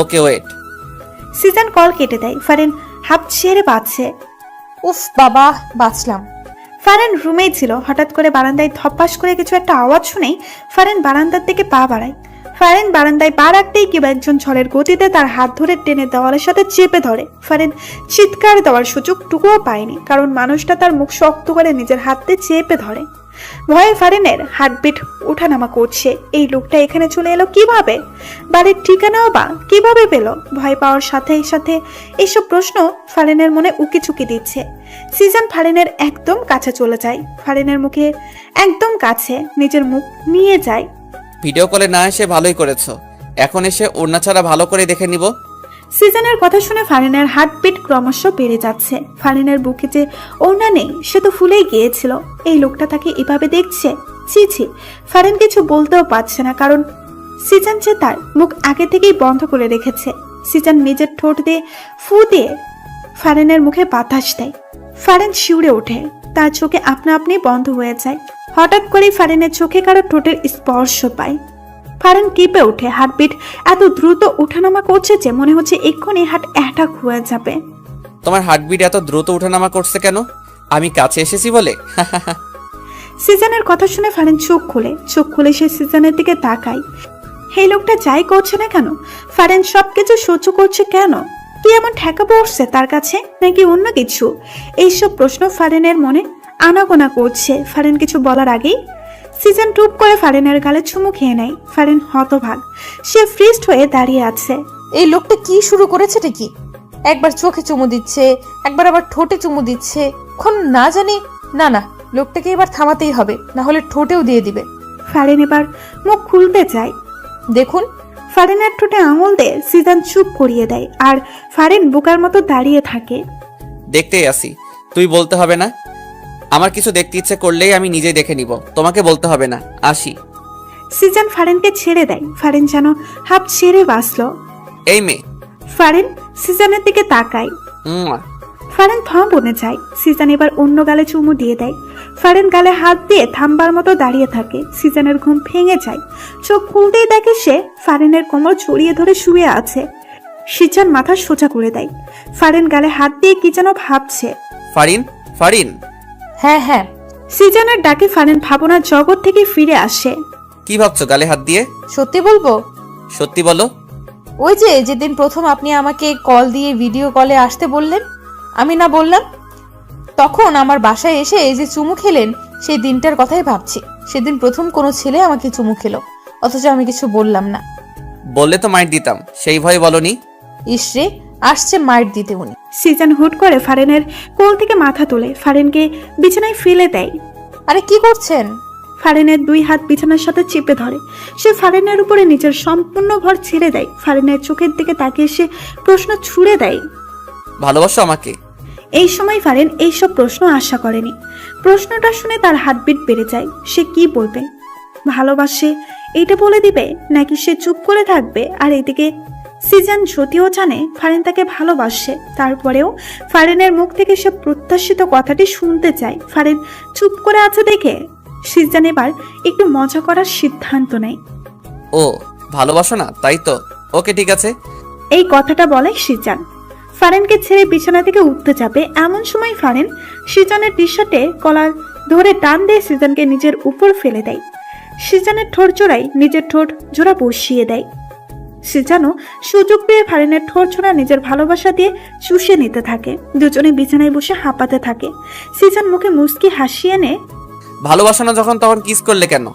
ওকে, ওয়েট। সিজন কল কেটে দেয়। ফারান হাঁপ ছেড়ে বাঁচছে। উফ বাবা, বাঁচলাম। ফারান রুমেই ছিল। হঠাৎ করে বারান্দায় ধপাস করে কিছু একটা আওয়াজ শুনেই ফারান বারান্দার দিকে পা বাড়ায়। ফারান বারান্দায় পা রাখতেই কেউ একজন ঝড়ের গতিতে তার হাত ধরে টেনে দেওয়ালের সাথে চেপে ধরে। ফারান চিৎকার দেওয়ার সুযোগটুকুও পায়নি, কারণ মানুষটা তার মুখ শক্ত করে নিজের হাতে চেপে ধরে। ভয়ে ফারানের হার্টবিট ওঠানামা করছে। এই লোকটা এখানে চলে এলো কিভাবে? বাড়ির ঠিকানাও বা কিভাবে পেল? ভয় পাওয়ার সাথে সাথে এইসব প্রশ্ন ফারানের মনে উকিচুকি দিচ্ছে। সিজন ফারানের একদম কাছে চলে যায়। ফারানের মুখে একদম কাছে নিজের মুখ নিয়ে যায়। ভিডিও কলে না এসে ভালোই করেছো, এখন এসে ওড়না ছাড়া ভালো করে দেখে নিব। সিজনের কথা শুনে ফারানের হার্টবিট ক্রমশ বেড়ে যাচ্ছে। ফারানের বুকে যে ওড়না নেই সে তো ফুলেই গিয়েছিল। এই লোকটা তাকে এভাবে দেখছে। ছি ছি, ফারান কিছু বলতেও পারছে না, কারণ সিজন যে তার মুখ আগে থেকেই বন্ধ করে রেখেছে। সিজন নিজের ঠোঁট দিয়ে ফু দিয়ে ফারানের মুখে বাতাস দেয়। ফারান শিউরে ওঠে, তার চোখে আপনা আপনি বন্ধ হয়ে যায়। হঠাৎ করেই ফারানের চোখে কারো ঠোঁটের স্পর্শ পায়। ফারান কেঁপে ওঠে। হার্টবিট এত দ্রুত ওঠানামা করছে যে মনে হচ্ছে এক্ষুনি হার্ট অ্যাটাক হয়ে যাবে। তোমার হার্টবিট এত দ্রুত ওঠানামা করছে কেন? আমি কাছে এসেছি বলে? সিজনের কথা শুনে ফারান চোখ খুলে সে সিজনের দিকে তাকায়। এই লোকটা যাই করছে না কেন, ফারান সবকিছু সহ্য করছে কেন? কি এমন ঠেকা পড়ছে তার কাছে, নাকি অন্য কিছু? এইসব প্রশ্ন ফারানের মনে আনাগোনা করছে। ফারান কিছু বলার আগেই সিজন টুপ করে ফারানের গালে চুমু খেয়ে নেয়। ফারান হতভাগ, সে ফ্রিজড হয়ে দাঁড়িয়ে আছে। এই লোকটা কি শুরু করেছে কি? একবার চোখে চুমু দিচ্ছে, একবার আবার ঠোঁটে চুমু দিচ্ছে। এখন না জানি, না না, লোকটাকে এবার থামাতেই হবে, না হলে ঠোঁটেও দিয়ে দিবে। ফারান এবার মুখ খুলতে চায়। দেখুন, ফারানের ঠোঁটে আঙুল দিয়ে সিজন চুপ করিয়ে দেয়, আর ফারান বোকার মতো দাঁড়িয়ে থাকে। দেখতেই আসি, তুই বলতে হবে না। আমার কিছু দেখতে ইচ্ছে করলেই আমি নিজেই দেখে নিব, তোমাকে বলতে হবে না। আসি। সিজন ফারানকে ছেড়ে দেয়। ফারান যেন হাঁপ ছেড়ে বাঁচল। এই মেয়ে। ফারান সিজনের দিকে তাকায়। ফারেন থম বনে যায়। সিজান এবার অন্য গালে চুমু দিয়ে দেয়। ফারেন গালে হাত দিয়ে থামবার মতো দাঁড়িয়ে থাকে। সিজানের ঘুম ভেঙে যায়। চোখ খুলতেই দেখে সে ফারেনের কোমর জড়িয়ে ধরে শুয়ে আছে। সিজান মাথা সোজা করে দেয়। ফারেন গালে হাত দিয়ে কি যেন ভাবছে। ফারিন, ফারিন। হ্যাঁ হ্যাঁ, সিজানের ডাকে ফারেন ভাবনার জগৎ থেকে ফিরে আসে। কি ভাবছো গালে হাত দিয়ে? সত্যি বলবো, সত্যি বলো। ওই যে যেদিন প্রথম আপনি আমাকে কল দিয়ে ভিডিও কলে আসতে বললেন, আমি না বললাম? তখন আমার বাসায় এসে এই যে চুমু খেলেন, সেই দিনটার কথাই ভাবছি। সেদিন প্রথম কোনো ছেলে আমাকে চুমু খেলো, অথচ আমি কিছু বললাম না। বললে তো মাইর দিতাম, সেই ভয়ে বলনি। ইসরে, আসছে মাইর দিতে উনি। সিজান হুট করে ফারেনের কোল থেকে মাথা তুলে ফারেনকে বিছানায় ফেলে দেয়। আরে কি করছেন? ফারেনের দুই হাত বিছানার সাথে চেপে ধরে। সে ফারেনের উপরে নিজের সম্পূর্ণ ভর ছেড়ে দেয়। ফারেনের চোখের দিকে তাকিয়ে সে প্রশ্ন ছুড়ে দেয়। ভালোবাসো আমাকে? এই সময় ফারেন এইসব প্রশ্ন আশা করেনি। প্রশ্নটা শুনে তার হার্টবিট বেড়ে যায়। সে কি বলবে? ভালোবাসে এইটা বলে দিবে, নাকি সে চুপ করে থাকবে? আর এদিকে সিজান যদিও জানে ফারেন তাকে ভালোবাসে, তারপরেও ফারেনের মুখ থেকে সে প্রত্যাশিত কথাটি শুনতে চায়। ফারেন চুপ করে আছে দেখে সিজান এবার একটু মজা করার সিদ্ধান্ত নেয়। ও ভালোবাসো না, তাই তো? ওকে, ঠিক আছে। এই কথাটা বলে সিজান। ফারেনকে ছেড়ে বিছানা থেকে উঠতে যাবে, এমন সময় ফারেন সিজানের টি শার্টে কলার ধরে টান দিয়ে সিজানকে নিজের উপর ফেলে দেয়। সিজানের ঠোঁট জোড়ায় নিজের ঠোঁট জোড়া বসিয়ে দেয়। সিজানও সুযোগ পেয়ে ফারেনের ঠোঁট জোড়া নিজের ভালোবাসা দিয়ে চুষে নিতে থাকে। দুজনে বিছানায় বসে হাঁপাতে থাকে। সিজান মুখে মুচকি হাসি এনে, ভালোবাসো না যখন তখন কিস করলে কেন?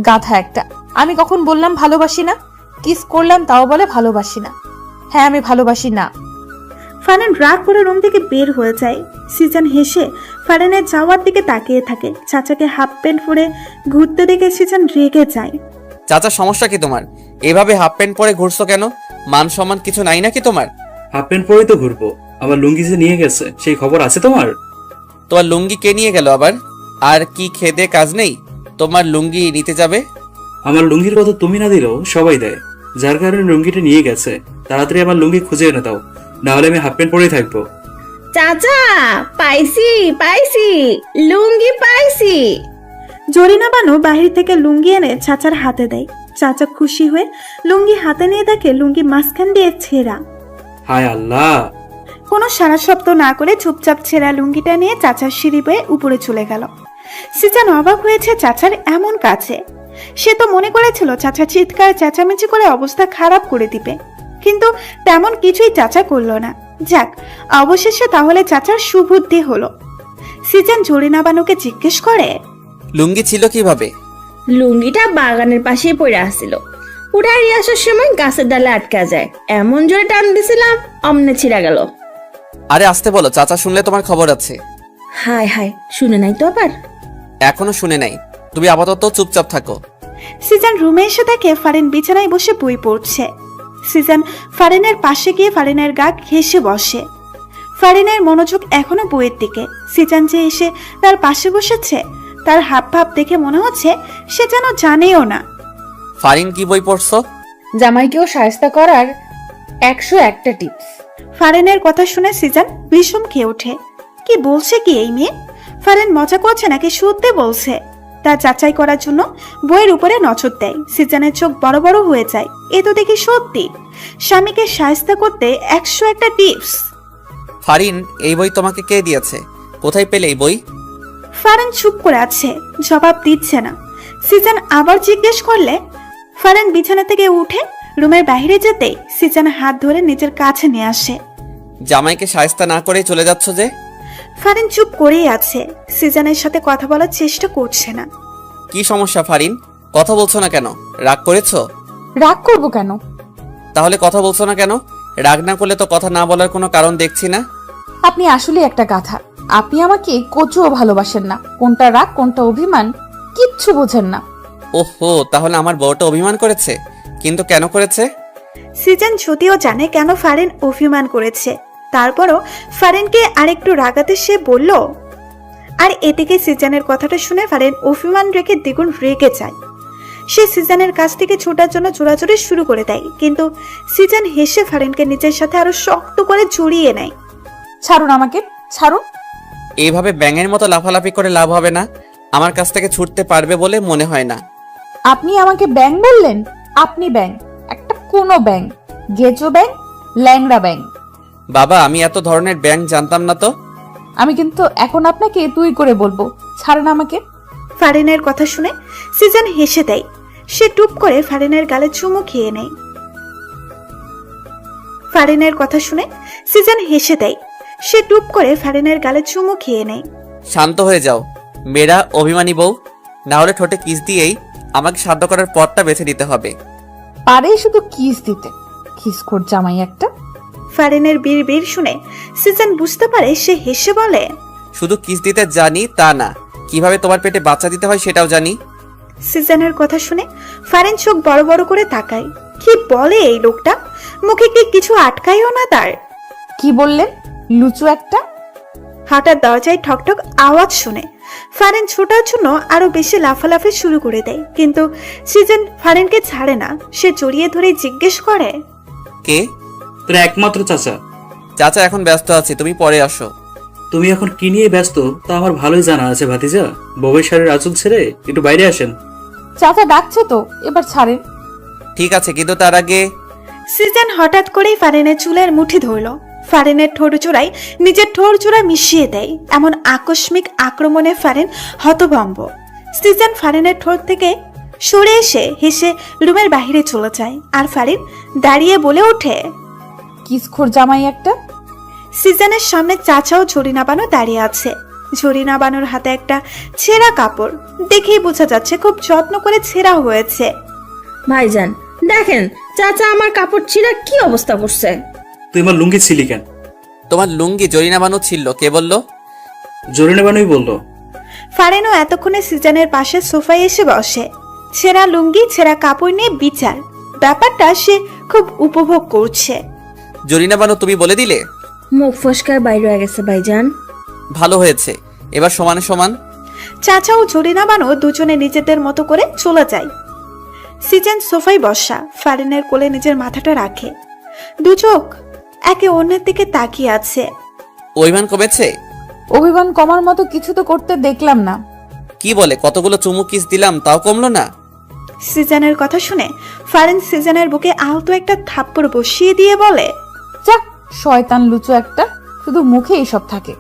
গাধা একটা। আমি কখন বললাম ভালোবাসি না? কিস করলাম তাও বলে ভালোবাসি না। হ্যাঁ, আমি ভালোবাসি না। ফারেন রাগ করে রুম থেকে বের হয়ে যায়। সিজান হেসে ফারেনের যাওয়ার দিকে তাকিয়ে থাকে। চাচাকে হাফ প্যান্ট পরে ঘুরতে দেখে সিজান রেগে যায়। চাচা, সমস্যা কি তোমার? এভাবে হাফ প্যান্ট পরে ঘুরছো কেন? মান সম্মান কিছু নাই নাকি তোমার? হাফ প্যান্ট পরেই তো ঘুরবো। আমার লুঙ্গি যে নিয়ে গেছে, সেই খবর আছে তোমার? তোমার লুঙ্গি কে নিয়ে গেল আবার? আর কি খেদে কাজ নেই তোমার লুঙ্গি নিতে যাবে? আমার লুঙ্গির কথা তুমি না দিলেও সবাই দেয়, যার কারণে লুঙ্গিটা নিয়ে গেছে। তাড়াতাড়ি আমার লুঙ্গি খুঁজে এনে দাও, নাহলে আমি হাফ প্যান্ট পরেই থাকবো। চাচা, পাইছি পাইছি, লুঙ্গি পাইছি। জরিনা বানু বাহির থেকে লুঙ্গি এনে চাচার হাতে দেয়। চাচা খুশি হয়ে লুঙ্গি হাতে নিয়ে দেখে লুঙ্গি মাঝখান দিয়ে ছেঁড়া। হায় আল্লাহ! কোনো সারা শব্দ না করে চুপচাপ ছেঁড়া লুঙ্গিটা নিয়ে চাচার সিঁড়ি বেয়ে উপরে চলে গেল। সিজান অবাক হয়েছে চাচার এমন কাছে। সে তো মনে করেছিল চাচা চিৎকার চেঁচামেচি করে অবস্থা খারাপ করে দিবে, কিন্তু তেমন কিছুই চাচা করলো না। যাক, অবশেষে তাহলে চাচার সুবুদ্ধি হলো। সিজান জরিনা বানুকে জিজ্ঞেস করে, লুঙ্গি ছিল কিভাবে? লুঙ্গিটা বাগানের পাশেই পড়ে আসছিল। উঠাই আসার সময় গাছের ডালে আটকা যায়, এমন জোরে টান দিছিলাম অমনে ছিঁড়া গেল। আরে আসতে বলো, চাচা শুনলে তোমার খবর আছে। হায় হায়, শুনে নাই তো আবার? এখনো শুনে নাই, তুমি আপাতত চুপচাপ থাকো। সিজান রুমে এসে দেখে ফারেন বিছানায় বসে বই পড়ছে। সিজান ফারেনের পাশে গিয়ে ফারেনের গা ঘেঁষে বসে। ফারেনের মনোযোগ এখনো বইয়ের দিকে। সিজান যে এসে তার পাশে বসেছে, তার হাব ভাব দেখে মনে হচ্ছে সে যেন জানেও না। ফারিন, কি বই পড়ছো? জামাইকেও শায়েস্তা করার 101টা টিপস। ফারেনের কথা শুনে সিজান ভীষণ খেয়ে ওঠে। কি বলছে কি এই মেয়ে? ফারেন মজা করছে নাকি সত্যি বলছে? তা যাচাই করার জন্য বইয়ের উপরে নজর দেয়। সিজানের চোখ বড় বড় হয়ে যায়। এ তো দেখি সত্যি। স্বামীকে শায়েস্তা করতে 101টা টিপস। ফারিন, এই বই তোমাকে কে দিয়েছে? কোথায় পেলে এই বই? ফারেন চুপ করে আছে, জবাব দিচ্ছে না। সিজান আবার জিজ্ঞেস করলে ফারেন বিছানা থেকে উঠে রুমের বাইরে যেতে সিজান হাত ধরে নিজের কাছে নিয়ে আসে। জামাইকে শায়েস্তা না করে চলে যাচ্ছ যে? ফারেন চুপ করেই আছে, সিজানের সাথে কথা বলার চেষ্টা করছে না। কি সমস্যা ফারিন? কথা বলছো না কেন? রাগ করেছো? রাগ করবো কেন? তাহলে কথা বলছো না কেন? রাগ না করলে তো কথা না বলার কোনো কারণ দেখছি না। আপনি আসলে একটা গাধা। আপনি আমাকে কচুও ভালোবাসেন না। কোনটা রাগ কোনটা অভিমান কিচ্ছু বোঝেন না। ওহো, তাহলে আমার বউটা অভিমান করেছে? কিন্তু কেন করেছে? সিজান যদিও জানে কেন ফারেন অভিমান করেছে, তারপরও ফারেনকে আরেকটু রাগাতে সে বলল। আর এদিকে সিজানের কথাটা শুনে ফারেন অভিমান রেখে দ্বিগুণ রেগে যায়। সে সিজানের কাছ থেকে ছোটার জন্য জোরাজোরি শুরু করে দেয়, কিন্তু সিজান হেসে ফারেনকে নিজের সাথে আরো শক্ত করে জড়িয়ে নেয়। ছাড়ুন আমাকে। ছাড়ুন। এইভাবে ব্যাঙের মতো লাফালাফি করে লাভ হবে না। আমার কাছ থেকে ছুটতে পারবে বলে মনে হয় না। আপনি আমাকে ব্যাং বললেন? আপনি ব্যাং, একটা কোনো ব্যাং, গেজো ব্যাং, ল্যাংড়া ব্যাং। বাবা, আমি এত ধরনের ব্যাঙ জানতাম না তো। আমি কিন্তু এখন আপনাকে তুই করে বলবো, ছাড়েন আমাকে। ফারিনের কথা শুনে সিজন হেসে দেয়। সে টুপ করে ফারিনের গালে চুমু খেয়ে নেয়। ফারিনের কথা শুনে সিজন হেসে দেয়। সে টুপ করে ফারিনের গালে চুমু খেয়ে নেয়। শান্ত হয়ে যাও মেয়েরা, অভিমানী বউ। না হলে ঠোঁটে কিস দিয়েই আমাকে শান্ত করার পথটা বেছে নিতে হবে। পারে শুধু কিস দিতে, খিসখোর জামাই একটা। ফারিনের বীর শুনে সিজন বুঝতে পারে। সে হেসে বলে, শুধু কিস দিতে জানি তা না, কিভাবে তোমার পেটে বাচ্চা দিতে হয় সেটাও জানি। সিজনের কথা শুনে ফারিন চোখ বড় বড় করে তাকায়। কি বলে এই লোকটা? মুখে কি কিছু আটকায়ও না তার? কি বললেন? লুচু একটা। হঠাৎ দরজায় ঠকঠক আওয়াজ শুনে ফারিন ছোটার জন্য আরো বেশি লাফালাফি শুরু করে দেয়, কিন্তু সিজন ফারিনকে ছাড়ে না। সে জড়িয়ে ধরে জিজ্ঞেস করে, কে? তোর একমাত্র চাচা। চাচা এখন ব্যস্ত আছে, তুমি পরে আসো। তুমি এখন কি নিয়ে ব্যস্ত তা আমার ভালোই জানা আছে ভাতিজা। বউয়ের শাড়ির আঁচল ছেড়ে একটু বাইরে আসেন। চাচা ডাকছে তো, এবার ছাড়েন। ঠিক আছে, কিন্তু তার আগে সিজন হঠাৎ করেই ফারিনের চুলের মুঠি ধরল। ফারিনের ঠোঁট জোড়ায় নিজের ঠোঁট জোড়া মিশিয়ে দেয়। এমন আকস্মিক আক্রমণে ফারিন হতভম্ব। সিজন ফারিনের ঠোঁট থেকে সরে এসে হেসে রুমের বাহিরে চলে যায়। আর ফারিন দাঁড়িয়ে বলে ওঠে, কিসখোর জামাই একটা। সিজনের সামনে চাচাও ঝরিনা বানু দাঁড়িয়ে আছে। ঝরিনা বানুর হাতে একটা ছেঁড়া কাপড়। দেখেই বোঝা যাচ্ছে খুব যত্ন করে ছেঁড়া হয়েছে। ভাইজান দেখেন, চাচা আমার কাপড় ছিঁড়া কি অবস্থা করছে। তুই আমার লুঙ্গি ছিলি কেন? তোমার লুঙ্গি জরিনা বানু ছিল, কে বললো? জরিনা বানুই বললো। ফারিনও এতক্ষণে সিজনের পাশে সোফায় এসে বসে। ছেঁড়া লুঙ্গি ছেঁড়া কাপড় নিয়ে বিচার। ব্যাপারটা সে খুব উপভোগ করছে। জরিনা বানু তুমি বলে দিলে? মুখ ফসকায় বাইরে হয়ে গেছে ভাইজান। ভালো হয়েছে, এবার সমানে সমান। চাচা ও জরিনা বানু দুজনে নিজেদের মতো করে চলে যায়। সিজন সোফায় বসা, ফারিনের কোলে নিজের মাথাটা রাখে। দু চোখ একে অন্যের দিকে তাকিয়ে আছে। অভিমান কমেছে? অভিমান কমার মতো কিছু তো করতে দেখলাম না। কি বলে, কতগুলো চুমু কিস দিলাম তাও কমলো না? সিজনের কথা শুনে ফারিন সিজনের বুকে আলতো একটা থাপ্পড় বসিয়ে দিয়ে বলে, যাক, শয়তান লুচু একটা, শুধু মুখে এইসব থাকে।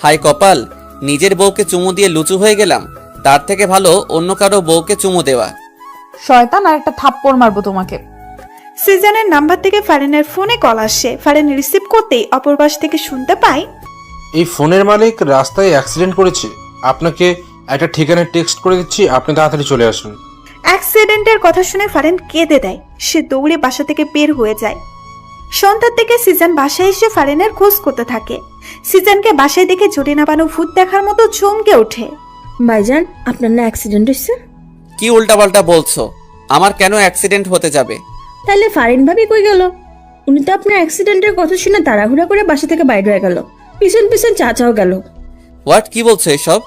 হাই কপাল, নিজের বউকে চুমু দিয়ে লুচু হয়ে গেলাম। তার থেকে ভালো অন্য কারো বউকে চুমু দেওয়া। শয়তান, আর একটা থাপ্পড় মারবো তোমাকে। সিজনের নাম্বার থেকে ফারিনের ফোনে কল আসে। ফারিন রিসিভ করতেই অপর পাশ থেকে শুনতে পায়, এই ফোনের মালিক রাস্তায় অ্যাক্সিডেন্ট করেছে। আপনাকে একটা ঠিকানায় টেক্সট করে দিচ্ছি, আপনি তাড়াতাড়ি চলে আসুন। অ্যাক্সিডেন্টের কথা শুনে ফারিন কেঁদে দেয়। সে দৌড়ে বাসা থেকে বের হয়ে যায়। সন্ধ্যার থেকে সিজন বাসায় এসে ফারিনের খোঁজ করতে থাকে। সিজনকে বাসায় দেখে জরিনা বানু ভূত দেখার মতো চমকে ওঠে। ভাইজান আপনার না অ্যাক্সিডেন্ট হয়েছে? কি উল্টাপাল্টা বলছো? আমার কেন অ্যাক্সিডেন্ট হতে যাবে? তাহলে ফারিন ভাবি কই গেল? উনি তো আপনার অ্যাক্সিডেন্টের কথা শুনে তাড়াহুড়া করে বাসা থেকে বাইরে হয়ে গেল। পিছন পিছন চাচাও গেল। হোয়াট, কি বলছো এসব?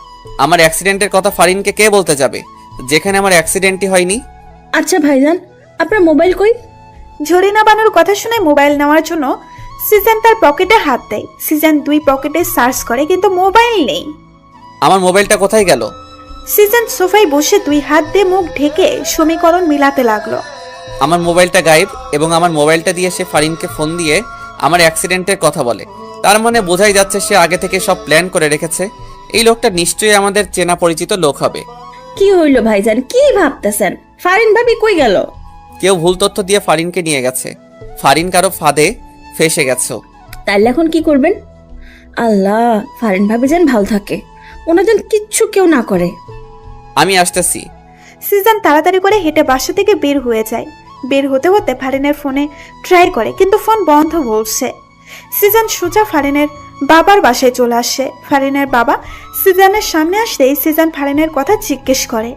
আমার অ্যাক্সিডেন্টের কথা ফারিনকে কে বলতে যাবে, যেখানে আমার অ্যাক্সিডেন্টই হয়নি? আচ্ছা ভাইজান, আপনার মোবাইল কই? জরিনা বানুর কথা শুনে মোবাইল নেওয়ার জন্য সিজন তার পকেটে হাত দেয়। সিজন দুই পকেটে সার্চ করে, কিন্তু মোবাইল নেই। আমার মোবাইলটা কোথায় গেল? সিজন সোফায় বসে দুই হাত দিয়ে মুখ ঢেকে সমীকরণ মিলাতে লাগলো। আমার মোবাইলটা গায়েব, এবং আমার মোবাইলটা দিয়ে সে ফারিনকে ফোন দিয়ে আমার অ্যাক্সিডেন্টের কথা বলে। তার মানে বোঝাই যাচ্ছে সে আগে থেকে সব প্ল্যান করে রেখেছে। এই লোকটা নিশ্চয়ই আমাদের চেনা পরিচিত লোক হবে। কি হইলো ভাইজান, কি ভাবতেছেন? ফারিন ভাবি কই গেল? কেউ ভুল তথ্য দিয়ে ফারিনকে নিয়ে গেছে। ফারিন কারো ফাঁদে ফেসে গেছে। তাইলে এখন কি করবেন? আল্লাহ, ফারিন ভাবি যেন ভালো থাকে, ওনা যেন কিচ্ছু কেউ না করে। আমি আসতেছি। সিজন তাড়াতাড়ি করে হেঁটে বাসা থেকে বের হয়ে যায়। বের হতে হতে ফারিনের ফোনে ট্রাই করে, কিন্তু ফোন বন্ধ বলছে। সিজন সোজা ফারিনের বাবার বাসায় চলে আসে। ফারিনের বাবা সিজনের সামনে আসতেই সিজন ফারিনের কথা জিজ্ঞেস করে,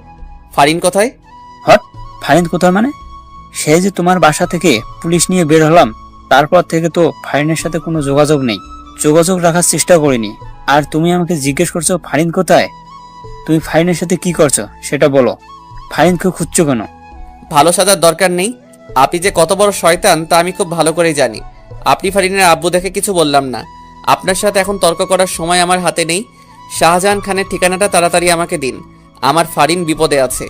ফারিন কোথায়? হট, ফারিন কোথায় মানে? সে যে তোমার বাসা থেকে পুলিশ নিয়ে বের হলাম, তারপর থেকে তো ফারিনের সাথে কোনো যোগাযোগ নেই। যোগাযোগ রাখার চেষ্টা করিনি। আর তুমি আমাকে জিজ্ঞেস করছো ফারিন কোথায়? তুমি ফারিনের সাথে কি করছো সেটা বলো। ফারিনকে খুঁজছো কেন? ভালো সাজার দরকার নেই। আপনি যে কত বড় শয়তান তা আমি খুব ভালো করেই জানি। আপনি ফারিনের আব্বু দেখে কিছু বললাম না। আপনার সাথে এখন তর্ক করার সময় আমার হাতে নেই। শাহজাহান খানের ঠিকানাটা তাড়াতাড়ি আমাকে দিন। আমার ফারিন বিপদে আছে।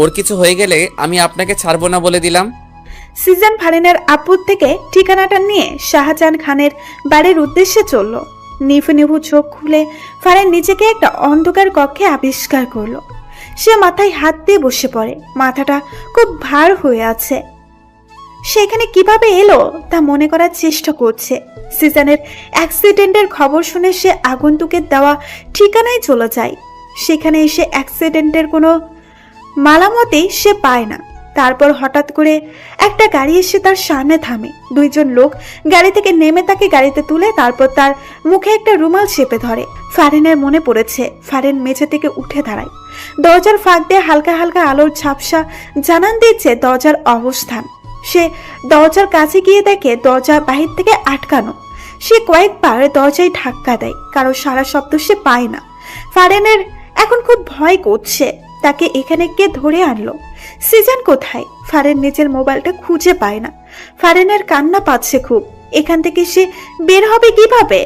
ওর কিছু হয়ে গেলে আমি আপনাকে ছাড়বো না বলে দিলাম। সিজন ফারিনের আপুর থেকে ঠিকানাটা নিয়ে শাহজাহান খানের বাড়ির উদ্দেশ্যে চলল। নিভু নিভু চোখ খুলে ফারিন নিজেকে একটা অন্ধকার কক্ষে আবিষ্কার করলো। সে মাথায় হাত দিয়ে বসে পড়ে, মাথাটা খুব ভার হয়ে আছে। সেখানে কিভাবে এলো তা মনে করার চেষ্টা করছে। সিজনের অ্যাক্সিডেন্টের খবর শুনে সে আগন্তুকের দেওয়া ঠিকানায় চলে যায়। সেখানে এসে অ্যাক্সিডেন্টের কোনো মালামতেই সে পায় না। তারপর হঠাৎ করে একটা গাড়ি এসে তার সামনে থামে। দুইজন লোক গাড়ি থেকে নেমে তাকে গাড়িতে তুলে তারপর তার মুখে একটা রুমাল চেপে ধরে। ফারিনের মনে পড়েছে। ফারিন মেঝে থেকে উঠে দাঁড়ায়। দরজার ফাঁক দিয়ে হালকা হালকা আলোর ঝাপসা জানান দিচ্ছে দরজার অবস্থান। সে দরজার কাছে গিয়ে দেখে দরজা বাহির থেকে আটকানো। সে কয়েকবার দরজায় ধাক্কা দেয়, কারো সারা শব্দ সে পায় না। ফারিনের এখন খুব ভয় করছে। তাকে এখানে কে ধরে আনলো? সিজন কোথায়? ফারিন নিজের মোবাইলটা খুঁজে পায় না। ফারিনের কান্না পাচ্ছে খুব। এখান থেকে সে বের হবে কিভাবে?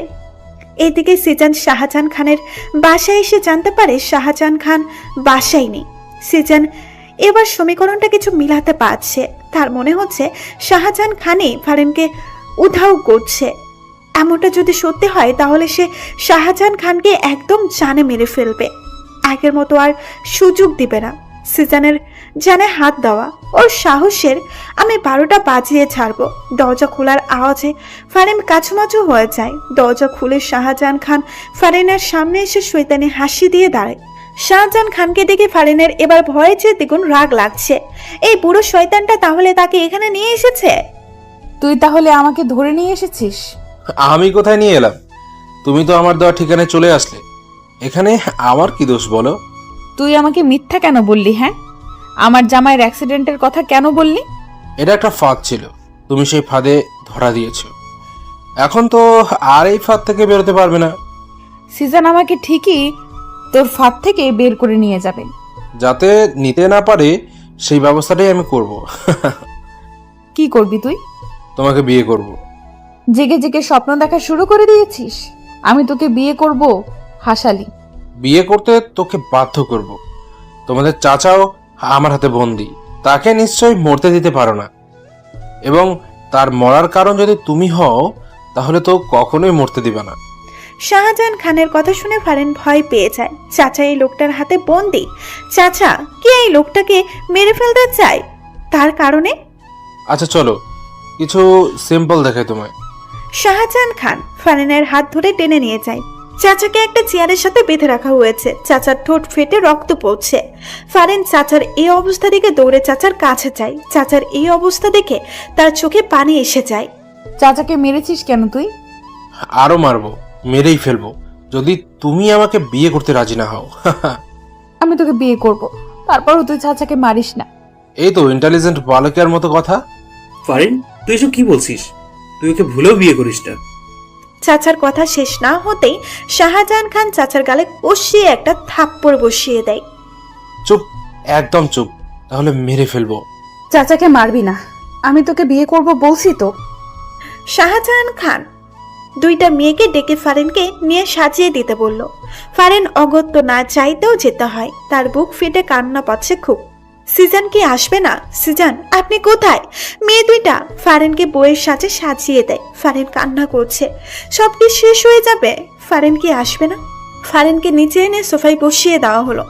এদিকে সিজন শাহজাহান খানের বাসায় এসে জানতে পারে শাহজাহান খান বাসায় নেই। সিজন এবার সমীকরণটা কিছু মিলাতে পারছে। তার মনে হচ্ছে শাহজাহান খানই ফারিনকে উধাও করছে। এমনটা যদি সত্যি হয় তাহলে সে শাহজাহান খানকে একদম জানে মেরে ফেলবে। আগের মতো আর সুযোগ দিবে না। সিজনের জানে হাত দেওয়া ওর সাহসের আমি 12টা বাজিয়ে ছাড়বো। দরজা খোলার আওয়াজে ফারিন কাছুমাছু হয়ে যায়। দরজা খুলে শাহজাহান খান ফারিনের সামনে এসে শয়তানি হাসি দিয়ে দাঁড়ায়। শাহজাহান খানকে দেখে ফারিনের এবার ভয়ে চেয়ে দ্বিগুণ রাগ লাগছে। এই বুড়ো শয়তানটা তাহলে তাকে এখানে নিয়ে এসেছে। তুই তাহলে আমাকে ধরে নিয়ে এসেছিস? আমি কোথায় নিয়ে এলাম? তুমি তো আমার দেওয়া ঠিকানায় চলে আসলে। এখানে আমার কি দোষ বলো? তুই আমাকে মিথ্যা কেন বললি? হ্যাঁ, আমার জামাইয়ের অ্যাক্সিডেন্টের কথা কেন বললি? এটা একটা ফাঁদ ছিল, তুমি সেই ফাঁদে ধরা দিয়েছো। এখন তো আর এই ফাঁদ থেকে বেরোতে পারবে না। সিজন আমাকে ঠিকই তোর ফাঁদ থেকে বের করে নিয়ে যাবে। যাতে নিতে না পারে সেই ব্যবস্থাটাই আমি করব। কি করবি তুই? তোমাকে বিয়ে করব। জেগে জেগে স্বপ্ন দেখা শুরু করে দিয়েছিস? আমি তোকে বিয়ে করব? হাসালি। বিয়ে করতে তোকে বাধ্য করব। তোমাদের চাচাও আমার হাতে বন্দি, তাকে নিশ্চয়ই মরতে দিতে পারো না। এবং তার মরার কারণ যদি তুমি হও তাহলে তো কখনোই মরতে দিবে না। শাহজাহান খানের কথা শুনে ফারিন ভয় পেয়ে যায়। চাচা এই লোকটার হাতে বন্দি। চাচা কি এই লোকটাকে মেরে ফেলতে চায় তার কারণে? আচ্ছা চলো কিছু সিম্পল দেখাই তোমায়। শাহজাহান খান ফারিনের হাত ধরে টেনে নিয়ে যায়। চাচাকে একটা চেয়ারের সাথে বেঁধে রাখা হয়েছে। চাচার ঠোঁট ফেটে রক্ত পড়ছে। ফারিন চাচার এই অবস্থা দেখে দৌড়ে চাচার কাছে যায়। চাচার এই অবস্থা দেখে তার চোখে পানি এসে যায়। চাচাকে মেরেছিস কেন তুই? আরো মারবো, মেরেই ফেলবো যদি তুমি আমাকে বিয়ে করতে রাজি না হও। আমি তোকে বিয়ে করব, তারপরও তুই চাচাকে মারিস না। এই তো ইন্টেলিজেন্ট বালকের মতো কথা। ফারিন, তুই এসব কি বলছিস? তুই ওকে ভুলেও বিয়ে করিস না। চাচার কথা শেষ না হতেই শাহজাহান খান চাচার গালে কষিয়ে একটা থাপ্পড় বসিয়ে দেয়। চুপ, একদম চুপ, তাহলে মেরে ফেলবো। চাচাকে মারবি না, আমি তোকে বিয়ে করব বলছি তো। শাহজাহান খান দুইটা মেয়েকে ডেকে ফারিনকে নিয়ে সাজিয়ে দিতে বলল। ফারিন অগত্য না চাইতেও যেতে হয়। তার বুক ফেটে কান্না পাচ্ছে খুব। সিজন কি আসবে না? সিজন আপনি কোথায়? মেয়ে দুইটা ফারিনকে বইয়ের সাথে সাজিয়ে দেয়। ফারিন কান্না করছে। সব কি শেষ হয়ে যাবে? ফারিন কি আসবে না? ফারিনকে নিচে এনে সোফায় বসিয়ে দেওয়া হলো।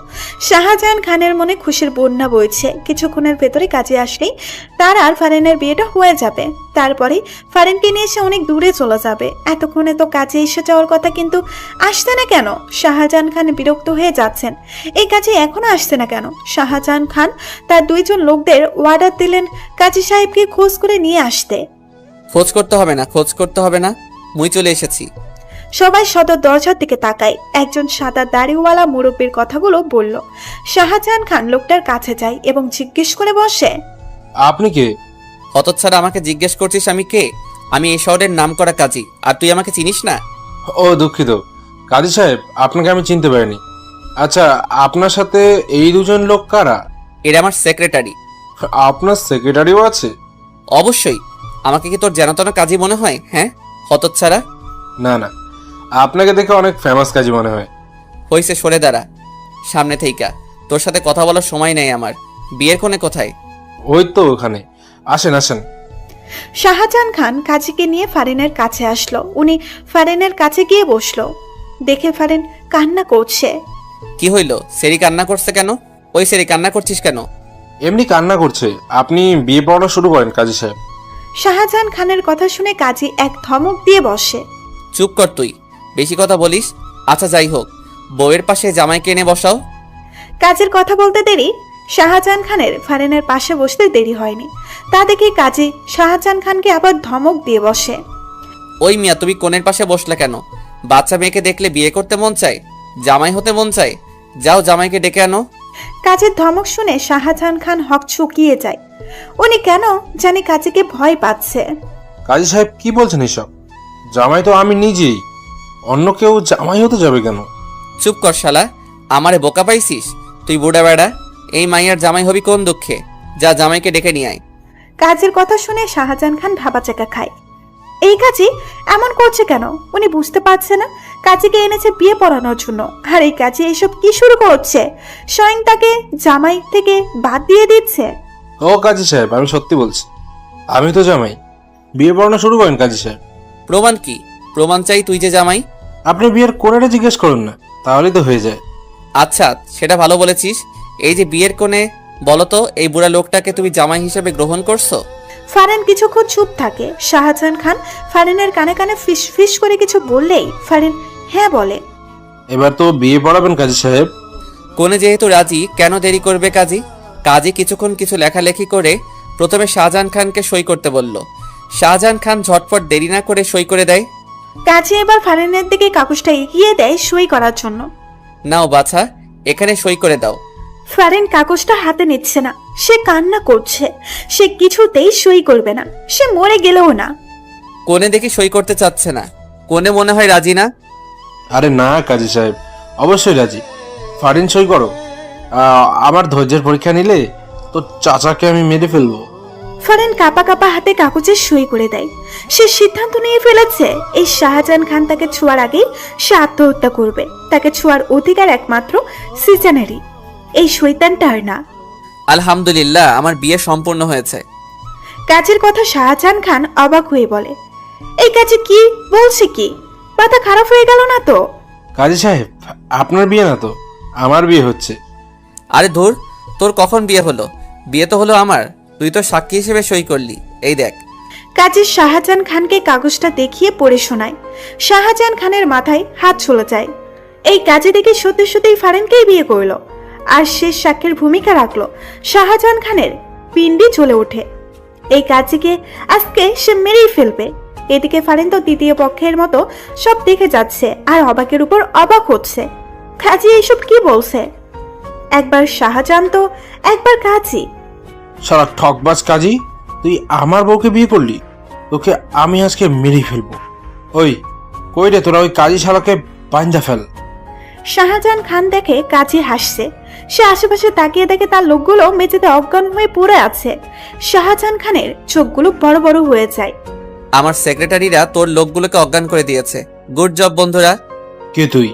শাহজাহান খানের মনে খুশির বন্যা বইছে। কিছুক্ষণের ভেতরে কাজে আসলেই তার আর ফারিনের বিয়েটা হয়ে যাবে। তারপরে ফারিনকে নিয়ে এসে অনেক দূরে চলে যাবে। এতক্ষণে তো কাজে এসে যাওয়ার কথা, কিন্তু আসছে না কেন? শাহজাহান খান বিরক্ত হয়ে যাচ্ছেন। এই কাজে এখনো আসছে না কেন? শাহজাহান খান তার দুইজন লোকদের অর্ডার দিলেন কাজী সাহেবকে খোঁজ করে নিয়ে আসতে। খোঁজ করতে হবে না, খোঁজ করতে হবে না, মুই চলে এসেছি। সবাই সদর দরজার দিকে তাকায়। একজন সাদা দাড়িওয়ালা মুরব্বীর কথাগুলো বলল। শাহজাহান খান লোকটার কাছে যায় এবং জিজ্ঞেস করে বসে, আপনি কে? হতচ্ছাড়া, আমাকে জিজ্ঞেস করছিস আমি কে? আমি এই শহরের নাম করা কাজী, আর তুই আমাকে চিনিস না? ও দুঃখিত কাজী সাহেব, আপনাকে আমি চিনতে পারিনি। আচ্ছা, আপনার সাথে এই দুজন লোক কারা? এরা আমার সেক্রেটারি। আপনার সেক্রেটারিও আছে? অবশ্যই। আমাকে কি তোর জানাতনা কাজী মনে হয়? হ্যাঁ হতচ্ছাড়া। না না, আপনাকে দেখে অনেক ফেমাস কাজী মনে হয়। হইছে, সরে দাঁড়া সামনে থেইকা। তোর সাথে কথা বলার সময় নেই আমার। বিয়ের কোণে কোথায়? ওই তো ওখানে, আসেন আসেন। শাহজাহান খান কাজীকে নিয়ে ফারিনের কাছে আসলো। উনি ফারিনের কাছে গিয়ে বসলো। দেখে ফারিন কান্না করছে। কি হইল? সেরি কান্না করছে কেন? ওই সেরি কান্না করছিস কেন? এমনি কান্না করছে। আপনি বিয়ে পড়ানো শুরু করেন কাজী সাহেব। শাহজাহান খানের কথা শুনে কাজী এক ধমক দিয়ে বসে। চুপ কর তুই, বেশি কথা বলিস। আচ্ছা যাই হোক, বউয়ের পাশে জামাইকে এনে বসাও। কাজীর কথা বলতে দেরি শাহজাহান খানের ফারিনের পাশে বসতে দেরি হয়নি। তা দেখে কাজী শাহজাহান খানকে আবার ধমক দিয়ে বসে। ওই মিয়া, তুমি কোণের পাশে বসলে কেন? বাচ্চা মেয়েকে দেখলে বিয়ে করতে মন চায়, জামাই হতে মন চায়? যাও জামাইকে ডেকে আনো। কাজীর ধমক শুনে শাহজাহান খান হক চুকিয়ে যায়। উনি কেন জানি কাজীকে ভয় পাচ্ছে। কাজী সাহেব কি বলছেন এসব? জামাই তো আমি নিজেই, অন্য কেউ জামাই হতে যাবে কেন? চুপ কর শালা, আমারে বোকা পাইছিস তুই? বুড়া বেড়া, এই মাইয়ার জামাই হবি কোন দুঃখে? যা জামাইকে ডেকে নিয়ে আয়। কাজের কথা শুনে শাহজাহান খান ভাবাচাকা খায়। এই কাজী এমন করছে কেন? উনি বুঝতে পারছে না কাজীকে এনেছে বিয়ে পড়ানোর জন্য, আর এই কাজী এইসব কি শুরু করছে? স্বয়ং তাকে জামাই থেকে বাদ দিয়ে দিচ্ছে। ও কাজী সাহেব, আমি সত্যি বলছি, আমি তো জামাই। বিয়ে পড়ানো শুরু করেন কাজী সাহেব। প্রমাণ কি? প্রমাণ চাই তুই যে জামাই। আপনি বিয়ের কোণেটা জিজ্ঞেস করুন না, তাহলেই তো হয়ে যায়। আচ্ছা সেটা ভালো বলেছিস। এই যে বিয়ের কোণে, বলতো এই বুড়া লোকটাকে তুমি জামাই হিসেবে গ্রহণ করছো? ফারিন কিছুক্ষণ চুপ থাকে। শাহজাহান খান ফারিনের কানে কানে ফিস ফিস করে কিছু বললেই ফারিন হ্যাঁ বলে। এবার তো বিয়ে পড়াবেন কাজী সাহেব। কোণে যেহেতু রাজি, কেন দেরি করবে কাজী? কাজী কিছুক্ষণ কিছু লেখালেখি করে প্রথমে শাহজাহান খানকে সই করতে বলল। শাহজাহান খান ঝটপট দেরি না করে সই করে দেয়। কাজী এবার ফারিনের দিকে কাগজটা এগিয়ে দেয় সই করার জন্য। নাও বাছা, এখানে সই করে দাও। ফারিন কাগজটা হাতে নিচ্ছে না। সে কান্না করছে। সে কিছুতেই সই করবে না, সে মরে গেলেও না। কোণে দেখি সই করতে চাচ্ছে না। কোণে মনে হয় রাজি না। আরে না কাজী সাহেব, অবশ্যই রাজি। ফারিন সই করো। আমার ধৈর্যের পরীক্ষা নিলে তো চাচাকে আমি মেরে ফেলবো। ফারিন কাপা কাপা হাতে কাগজে সই করে দেয়। সে সিদ্ধান্ত নিয়ে ফেলেছে এই শাহজাহান খান তাকে ছোঁয়ার আগেই সে আত্মহত্যা করবে। তাকে ছোঁয়ার অধিকার একমাত্র সিজানেরই, এই শয়তানটার না। আলহামদুলিল্লাহ, আমার বিয়ে সম্পূর্ণ হয়েছে। কাজের কথা শাহজাহান খান অবাক হয়ে বলে। এই কাজে কি বলছে? কি মাথা খারাপ হয়ে গেল না তো? কাজী সাহেব, আপনার বিয়ে না তো, আমার বিয়ে হচ্ছে। আরে ধুর, তোর কখন বিয়ে হলো? বিয়ে তো হলো আমার, তুই তো সাক্ষী হিসেবে সই করলি। এই দেখ। কাজী শাহজাহান খানকে কাগজটা দেখিয়ে পড়ে শোনায়। শাহজাহান খানের মাথায় হাত চলে যায়। এই কাজে দেখে সত্যি সত্যি ফারিনকেই বিয়ে করলো, আর সে সাক্ষীর ভূমিকা রাখলো। শাহজাহান খানের পিণ্ডি চলে ওঠে। এই কাজীকে আজকে সে মেরেই ফেলবে। এদিকে ফারিন তো দ্বিতীয় পক্ষের মতো সব দেখে যাচ্ছে আর অবাকের উপর অবাক হচ্ছে। কাজী এইসব কি বলছে? একবার শাহজাহান তো একবার কাজী। সারা ঠকবাজ কাজী, তুই আমার বউকে বিয়ে করলি, তোকে আমি আজকে মেরে ফেলবো। ওই কই রে তোরা, ওই কাজী শালাকে পাঞ্জা ফেল। শাহজাহান খান দেখে কাজী হাসছে। সে আশেপাশে তাকিয়ে দেখে তার লোকগুলো মেঝেতে অজ্ঞান হয়ে পড়ে আছে। শাহজাহান খানের চোখগুলো বড় বড় হয়ে যায়। আমার সেক্রেটারিরা তোর লোকগুলোকে অজ্ঞান করে দিয়েছে। গুড জব বন্ধুরা। কে তুই?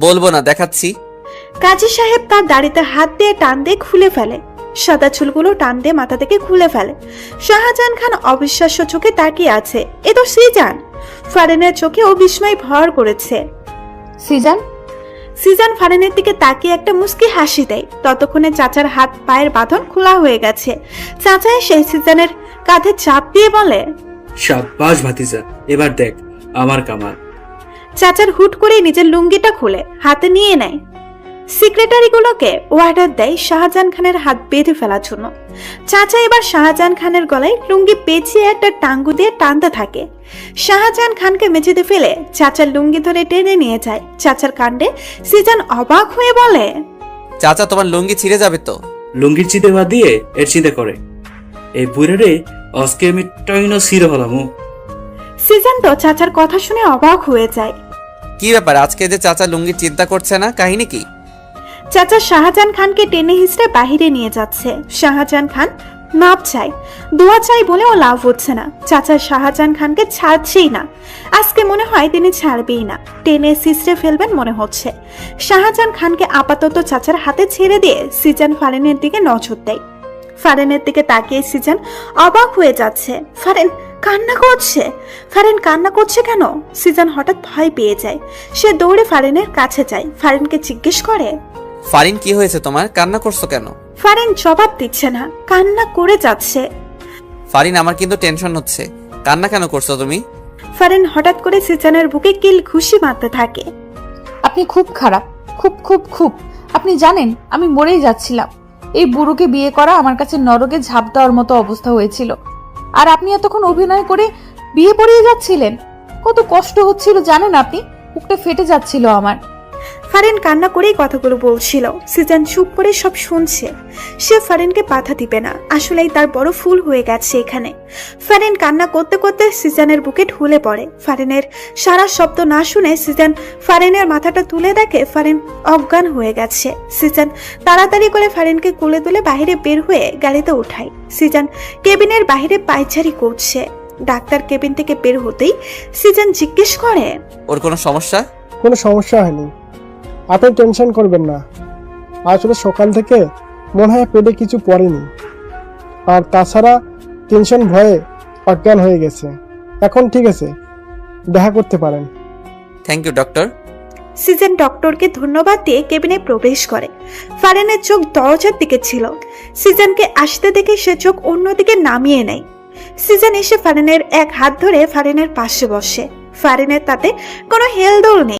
বলবো না, দেখাচ্ছি। কাজী সাহেব তার দাড়িতে হাত দিয়ে টান দিয়ে খুলে ফেলে। সাদা চুলগুলো টান দিয়ে মাথা থেকে খুলে ফেলে। শাহজাহান খান অবিশ্বাস্য চোখে তাকিয়ে আছে। এ তো সিজান। ফারিনের চোখেও বিস্ময় ভর করেছে। সিজান? সিজান ফারিনের দিকে তাকিয়ে একটা মুস্কি হাসি দেয়। ততক্ষণে চাচার হাত পায়ের বাঁধন খোলা হয়ে গেছে। চাচা এসে সিজানের কাঁধে চাপ দিয়ে বলে, শাবাশ ভাতিজা, এবার দেখ আমার কামাল। চাচার হুট করে নিজের লুঙ্গিটা খুলে হাতে নিয়ে নেয়। সেক্রেটারিগুলোকে অর্ডার দেয় শাহজাহান খানের হাত বেঁধে ফেলার জন্য। চাচা এবার শাহজাহান খানের গলায় লুঙ্গি পেঁচিয়ে একটা টাঙ্গু দিয়ে টানতে থাকে। শাহজাহান খানকে মেঝেতে ফেলে চাচার লুঙ্গি ধরে টেনে নিয়ে যায়। চাচার কাণ্ডে সিজান অবাক হয়ে বলে, চাচা তোমার লুঙ্গি ছিঁড়ে যাবে তো। লুঙ্গির চিতে বাদ দিয়ে এর চিতে করে। এই বুড়ে রে আজকে আমি টাইনো সিরে হলাম। সিজান তো চাচার কথা শুনে অবাক হয়ে যায়। কি ব্যাপার, আজকে যে চাচা লুঙ্গির চিন্তা করছে না, কাহিনী কি? চাচা শাহজাহান খানকে টেনে হিঁচড়ে বাহিরে নিয়ে যাচ্ছে। শাহজাহান খান মাপ চাই, দোয়া চাই বলেও লাভ হচ্ছে না। চাচা শাহজাহান খানকে ছাড়ছেই না। আজকে মনে হয় তিনি ছাড়বেই না, টেনে সিস্টে ফেলবেন মনে হচ্ছে। শাহজাহান খানকে আপাতত চাচার হাতে ছেড়ে দিয়ে সিজান ফারিনের দিকে নজর দেয়। ফারিনের দিকে তাকিয়ে সিজান অবাক হয়ে যাচ্ছে। ফারিন কান্না করছে। ফারিন কান্না করছে কেন? সিজান হঠাৎ ভয় পেয়ে যায়। সে দৌড়ে ফারিনের কাছে যায়, ফারিনকে জিজ্ঞেস করে, ফারিন কি হয়েছে তোমার, কান্না করছো কেন? ফারিন জবাব দিচ্ছে না, কান্না করে যাচ্ছে। ফারিন আমার কিন্তু টেনশন হচ্ছে, কান্না কেন করছো তুমি? ফারিন হঠাৎ করে সিজানের বুকে কিল ঘুষি মারতে থাকে। আপনি খুব খারাপ, খুব খুব খুব। আপনি জানেন আমি মরেই যাচ্ছিলাম। এই বুড়োকে বিয়ে করা আমার কাছে নরকে ঝাঁপ দেওয়ার মতো অবস্থা হয়েছিল। আর আপনি এতক্ষণ অভিনয় করে বিয়ে পড়িয়ে যাচ্ছিলেন। কত কষ্ট হচ্ছিল জানেন আপনি? বুকটা ফেটে যাচ্ছিল আমার। ফারিন কান্না করেই কথাগুলো বলছিল। সিজান চুপ করে সব শুনছে। সে ফারিনকে বাধা দিবে না, আসলেই তার বড় ফুল হয়ে গেছে এখানে। ফারিন কান্না করতে করতে সিজানের বুকে ঢুলে পড়ে। ফারিনের সারা শব্দ না শুনে সিজান ফারিনের মাথাটা তুলে দেখে ফারিন অজ্ঞান হয়ে গেছে। সিজান তাড়াতাড়ি করে ফারিনকে কোলে তুলে বাইরে বের হয়ে গাড়িতে উঠায়। সিজান কেবিনের বাইরে পায়চারি করছে। ডাক্তার কেবিন থেকে বের হতেই সিজান জিজ্ঞেস করে, ওর কোনো সমস্যা? কোনো সমস্যা হয়নি, আপনি টেনশন করবেন না। আসলে সকাল থেকে মনে হয় পেটে কিছু পড়েনি, আর তাছাড়া টেনশন ভয়ে অজ্ঞান হয়ে গেছে। এখন ঠিক আছে, দেখা করতে পারেন। Thank you doctor. সিজন ডক্টরকে ধন্যবাদ দিয়ে কেবিনে প্রবেশ করে। ফারিনের চোখ দরজার দিকে ছিল। সিজনকে আসতে দেখে সে চোখ অন্যদিকে নামিয়ে নেয়। সিজন এসে ফারিনের এক হাত ধরে ফারিনের পাশে বসে। ফারিনের তাতে কোনো হেলদোল নেই।